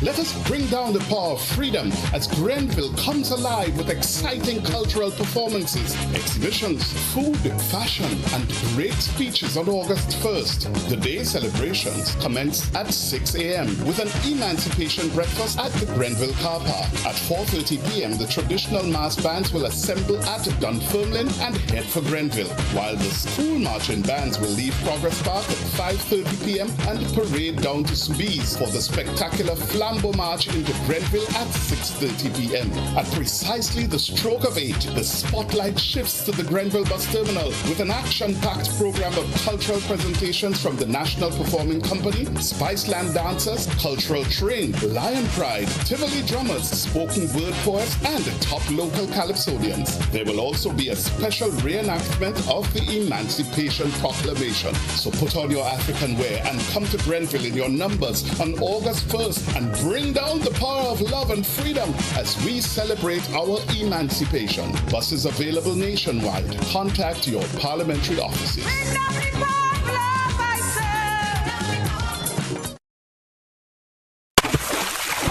Let us bring down the power of freedom as Grenville comes alive with exciting cultural performances, exhibitions, food, fashion, and great speeches on August 1st. The day celebrations commence at 6 a.m. with an emancipation breakfast at the Grenville car park. At 4:30 p.m., the traditional mass bands will assemble at Dunfermline and head for Grenville, while the school marching bands will leave Progress Park at 5:30 p.m. and parade down to Soubise for the spectacular flambeau march into Grenville at 6:30 p.m. At precisely the stroke of 8, the spotlight shifts to the Grenville bus terminal with an action-packed program of cultural presentations from the National Performing Company, Spiceland dancers, cultural train, Lion Pride, Tivoli drummers, spoken word poets, and top local calypsonians. There will also be a special reenactment of the Emancipation Proclamation. So put on your African wear and come to Grenville in your numbers on August 1st and bring down the power of love and freedom as we celebrate our emancipation. Buses available nationwide. Contact your parliamentary offices.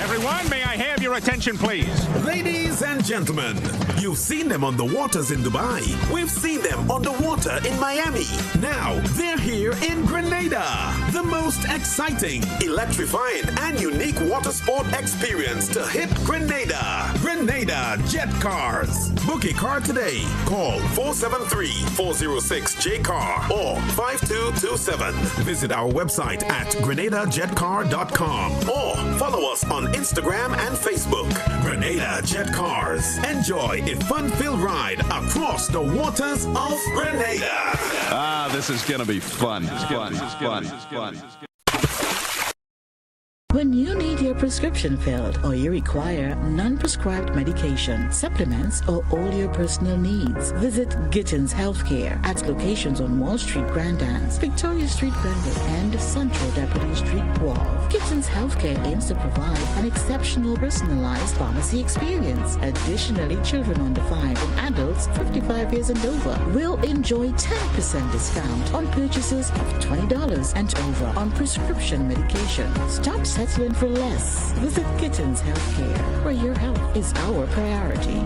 Everyone, may I have your attention, please? Ladies and gentlemen, you've seen them on the waters in Dubai. We've seen them on the water in Miami. Now, they're here in Grenada. The most exciting, electrifying, and unique water sport experience to hit Grenada. Grenada Jet Cars. Book a car today. Call 473-406-JCAR or 5227. Visit our website at grenadajetcar.com or follow us on Instagram and Facebook. Grenada Jet Cars. Enjoy a fun-filled ride across the waters of Grenada. Ah, this is going to be fun. When you need your prescription filled or you require non-prescribed medication, supplements, or all your personal needs, visit Gittins Healthcare at locations on Wall Street, Grand Anse, Victoria Street, Grenville, and Central Deputy Street, Wall. Gittins Healthcare aims to provide an exceptional personalized pharmacy experience. Additionally, children under 5 and adults 55 years and over will enjoy 10% discount on purchases of $20 and over on prescription medication. Stop settling for less. Visit Gittins Healthcare, where your health is our priority.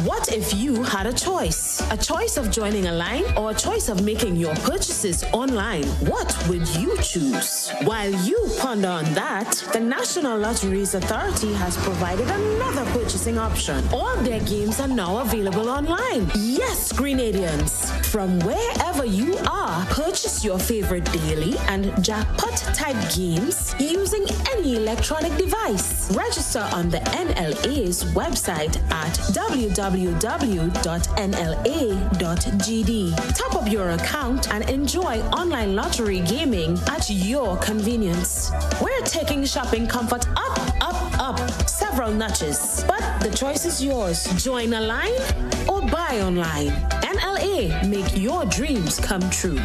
What if you had a choice? A choice of joining a line or a choice of making your purchases online? What would you choose? While you ponder on that, the National Lotteries Authority has provided another purchasing option. All their games are now available online. Yes, Grenadians, from wherever you are, purchase your favorite daily and jackpot-type games using any electronic device. Register on the NLA's website at www.nla.gd. Top up your account and enjoy online lottery gaming at your convenience. We're taking shopping comfort up. Several notches. But the choice is yours. Join a line or buy online. NLA, make your dreams come true.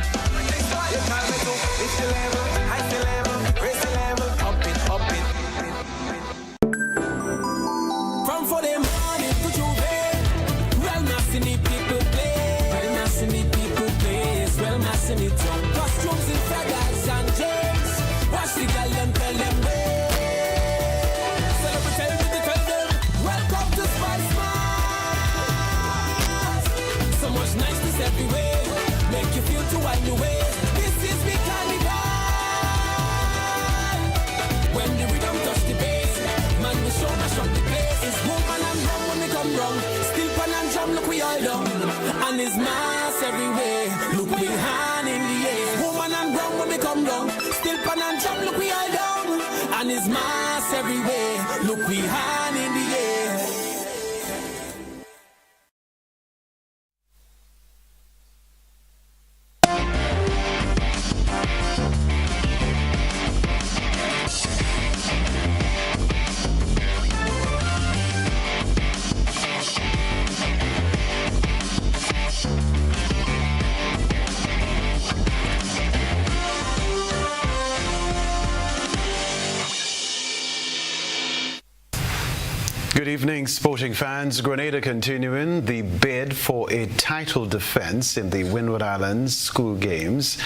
Costumes in feathers and james. Watch the girl and tell them Celebrate, tell them. Welcome to Spice Mart. So much niceness everywhere. Make you feel to wind your way. This is big carnival. When the rhythm touch the bass, man the show mash up the place. It's woman and drum when we come round. Still pan and drum, look we all down. And it's mass everywhere. Look we hand in the air. Woman and brown when we come down. Still pan and drum, look we all down. And it's mass everywhere. Look we hand in the air. Good evening, sporting fans. Grenada continuing the bid for a title defense in the Windward Islands School Games.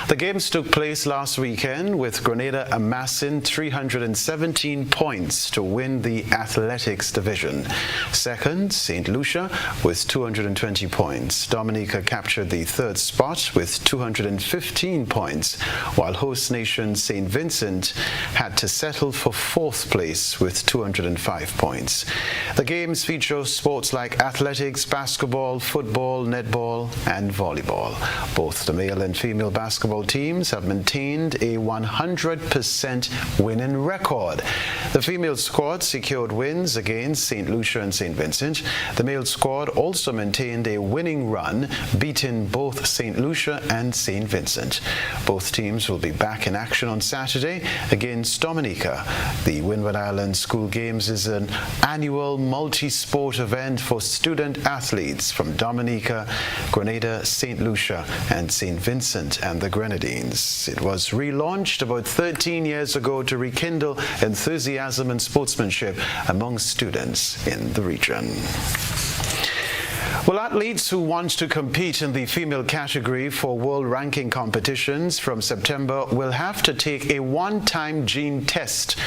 The games took place last weekend with Grenada amassing 317 points to win the athletics division. Second, St. Lucia with 220 points. Dominica captured the third spot with 215 points, while host nation St. Vincent had to settle for fourth place with 205 points. The games feature sports like athletics, basketball, football, netball, and volleyball. Both the male and female basketball teams have maintained a 100% winning record. The female squad secured wins against St. Lucia and St. Vincent. The male squad also maintained a winning run, beating both St. Lucia and St. Vincent. Both teams will be back in action on Saturday against Dominica. The Windward Island School Games is an annual multi-sport event for student athletes from Dominica, Grenada, St. Lucia, and St. Vincent and the Grenadines. It was relaunched about 13 years ago to rekindle enthusiasm and sportsmanship among students in the region. Well, athletes who want to compete in the female category for world ranking competitions from September will have to take a one-time gene test.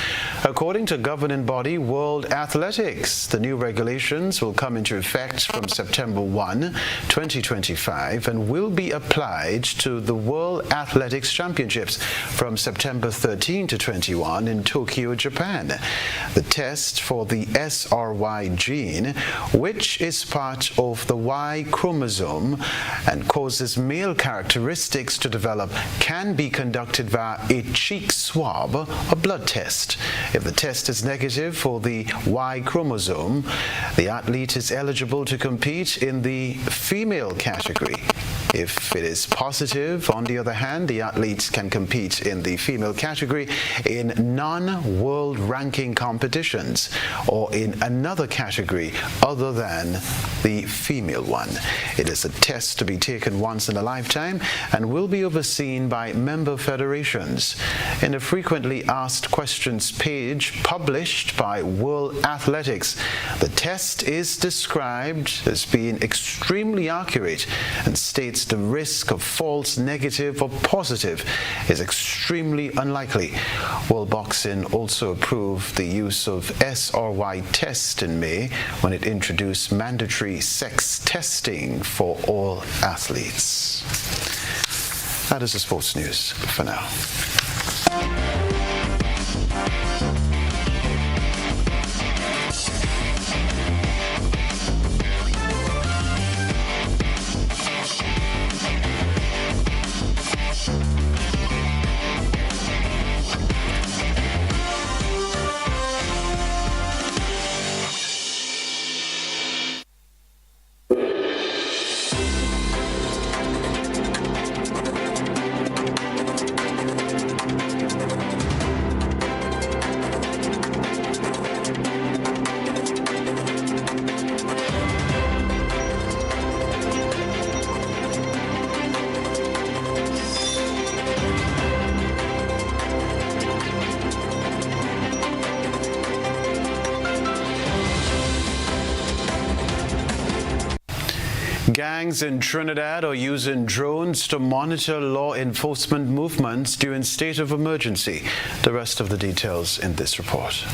According to governing body World Athletics, the new regulations will come into effect from September 1, 2025 and will be applied to the World Athletics Championships from September 13 to 21 in Tokyo, Japan. The test for the SRY gene, which is part of the Y chromosome and causes male characteristics to develop, can be conducted via a cheek swab, a blood test. If the test is negative for the Y chromosome, the athlete is eligible to compete in the female category. If it is positive, on the other hand, the athletes can compete in the female category in non-world ranking competitions or in another category other than the female one. It is a test to be taken once in a lifetime and will be overseen by member federations. In a frequently asked questions page published by World Athletics, the test is described as being extremely accurate and states the risk of false negative or positive is extremely unlikely. World Boxing also approved the use of SRY test in May when it introduced mandatory sex testing for all athletes. That is the sports news for now. Gangs in Trinidad are using drones to monitor law enforcement movements during state of emergency. The rest of the details in this report.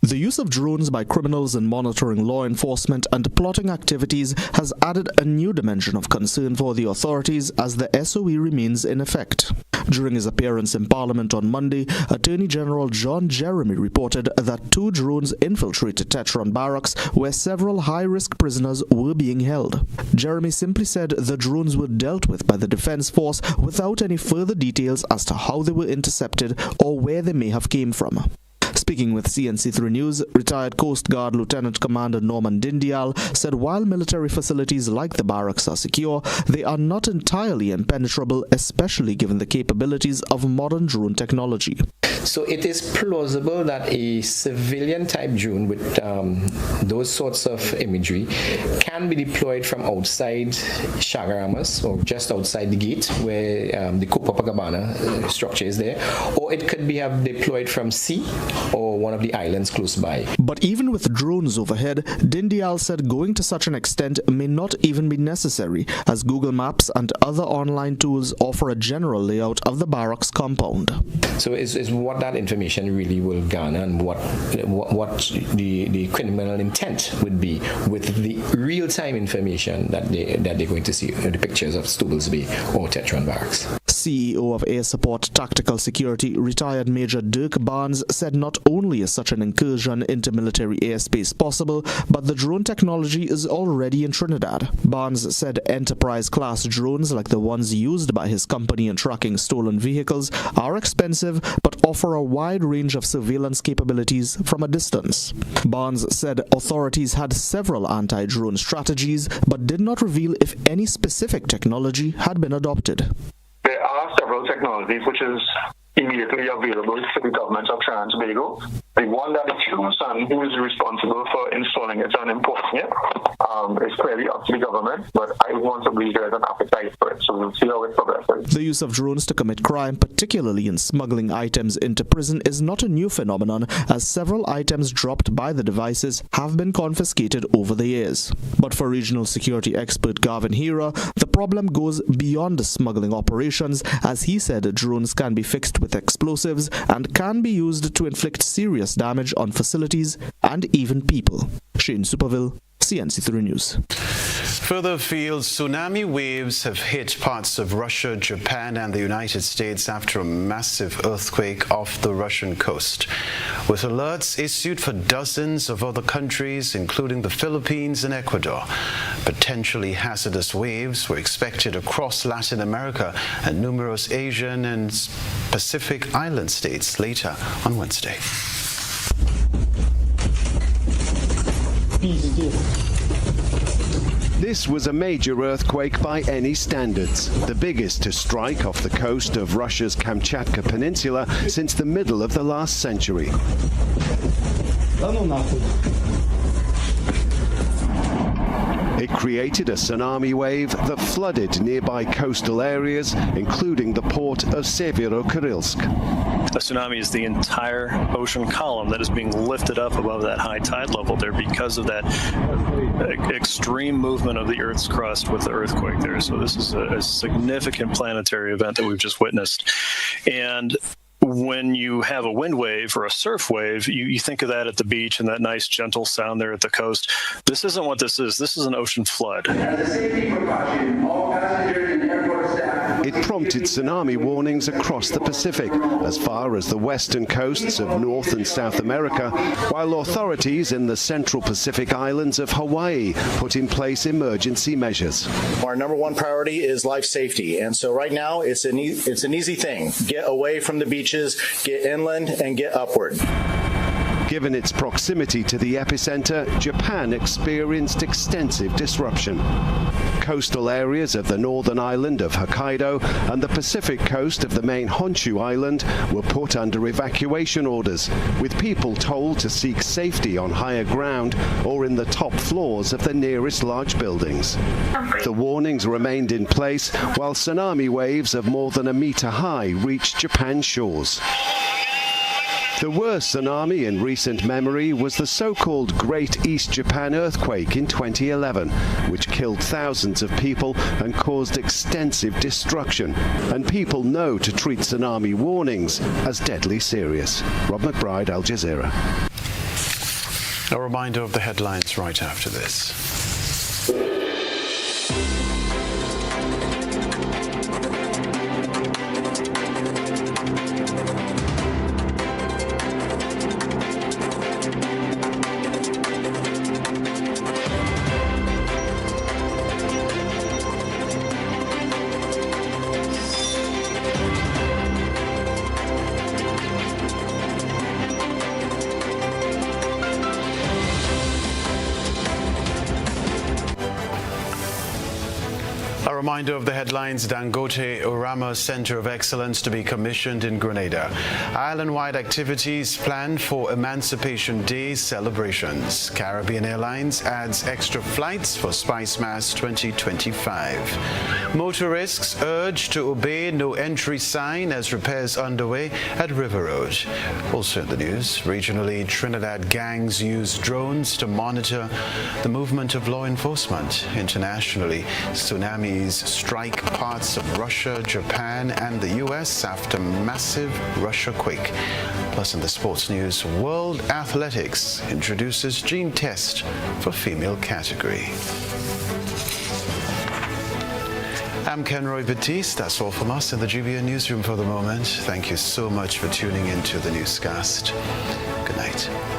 The use of drones by criminals in monitoring law enforcement and plotting activities has added a new dimension of concern for the authorities as the SOE remains in effect. During his appearance in Parliament on Monday, Attorney General John Jeremy reported that 2 drones infiltrated Tetron barracks where several high-risk prisoners were being held. Jeremy simply said the drones were dealt with by the Defense Force without any further details as to how they were intercepted or where they may have came from. Speaking with CNC3 News, retired Coast Guard Lieutenant Commander Norman Dindial said while military facilities like the barracks are secure, they are not entirely impenetrable, especially given the capabilities of modern drone technology. So it is plausible that a civilian-type drone with those sorts of imagery can be deployed from outside Chagaramas or just outside the gate where the Copacabana structure is there, or it could be deployed from sea or one of the islands close by. But even with drones overhead, Dindial said going to such an extent may not even be necessary, as Google Maps and other online tools offer a general layout of the barracks compound. So it's what that information really will garner and what the criminal intent would be with the real-time information that they're going to see, the pictures of Stubblesby or Tetron barracks. CEO of Air Support Tactical Security, retired Major Dirk Barnes, said not only is such an incursion into military airspace possible, but the drone technology is already in Trinidad. Barnes said Enterprise-class drones like the ones used by his company in tracking stolen vehicles are expensive but offer a wide range of surveillance capabilities from a distance. Barnes said authorities had several anti-drone strategies but did not reveal if any specific technology had been adopted. There are several technologies which is immediately available to the government of Trinidad and Tobago. The one that is used and who is responsible for installing it and importing it is clearly up to the government, but I want to believe there is an appetite for it, so we'll see how it progresses. The use of drones to commit crime, particularly in smuggling items into prison, is not a new phenomenon, as several items dropped by the devices have been confiscated over the years. But for regional security expert Gavin Hira, the problem goes beyond the smuggling operations, as he said drones can be fixed with explosives and can be used to inflict serious damage on facilities and even people. Shane Superville, CNC3 News. Further afield, tsunami waves have hit parts of Russia, Japan, and the United States after a massive earthquake off the Russian coast. With alerts issued for dozens of other countries, including the Philippines and Ecuador, potentially hazardous waves were expected across Latin America and numerous Asian and Pacific island states later on Wednesday. This was a major earthquake by any standards, the biggest to strike off the coast of Russia's Kamchatka Peninsula since the middle of the last century. It created a tsunami wave that flooded nearby coastal areas, including the port of Severokurilsk. A tsunami is the entire ocean column that is being lifted up above that high tide level there because of that extreme movement of the Earth's crust with the earthquake there. So this is a significant planetary event that we've just witnessed. And when you have a wind wave or a surf wave, you think of that at the beach and that nice gentle sound there at the coast. This isn't what this is. This is an ocean flood. It prompted tsunami warnings across the Pacific, as far as the western coasts of North and South America, while authorities in the central Pacific islands of Hawaii put in place emergency measures. Our number one priority is life safety, and so right now it's an easy thing. Get away from the beaches, get inland, and get upward. Given its proximity to the epicenter, Japan experienced extensive disruption. Coastal areas of the northern island of Hokkaido and the Pacific coast of the main Honshu island were put under evacuation orders, with people told to seek safety on higher ground or in the top floors of the nearest large buildings. The warnings remained in place while tsunami waves of more than a meter high reached Japan's shores. The worst tsunami in recent memory was the so-called Great East Japan earthquake in 2011, which killed thousands of people and caused extensive destruction. And people know to treat tsunami warnings as deadly serious. Rob McBride, Al Jazeera. A reminder of the headlines right after this. A reminder of the headlines: Dangote Orama Center of Excellence to be commissioned in Grenada. Island-wide activities planned for Emancipation Day celebrations. Caribbean Airlines adds extra flights for Spice Mass 2025. Motorists urged to obey no entry sign as repairs underway at River Road. Also in the news, regionally, Trinidad gangs use drones to monitor the movement of law enforcement. Internationally, tsunamis strike parts of Russia, Japan, and the U.S. after massive Russia quake. Plus in the sports news, World Athletics introduces gene test for female category. I'm Kenroy Baptiste. That's all from us in the GBN newsroom for the moment. Thank you so much for tuning in to the newscast. Good night.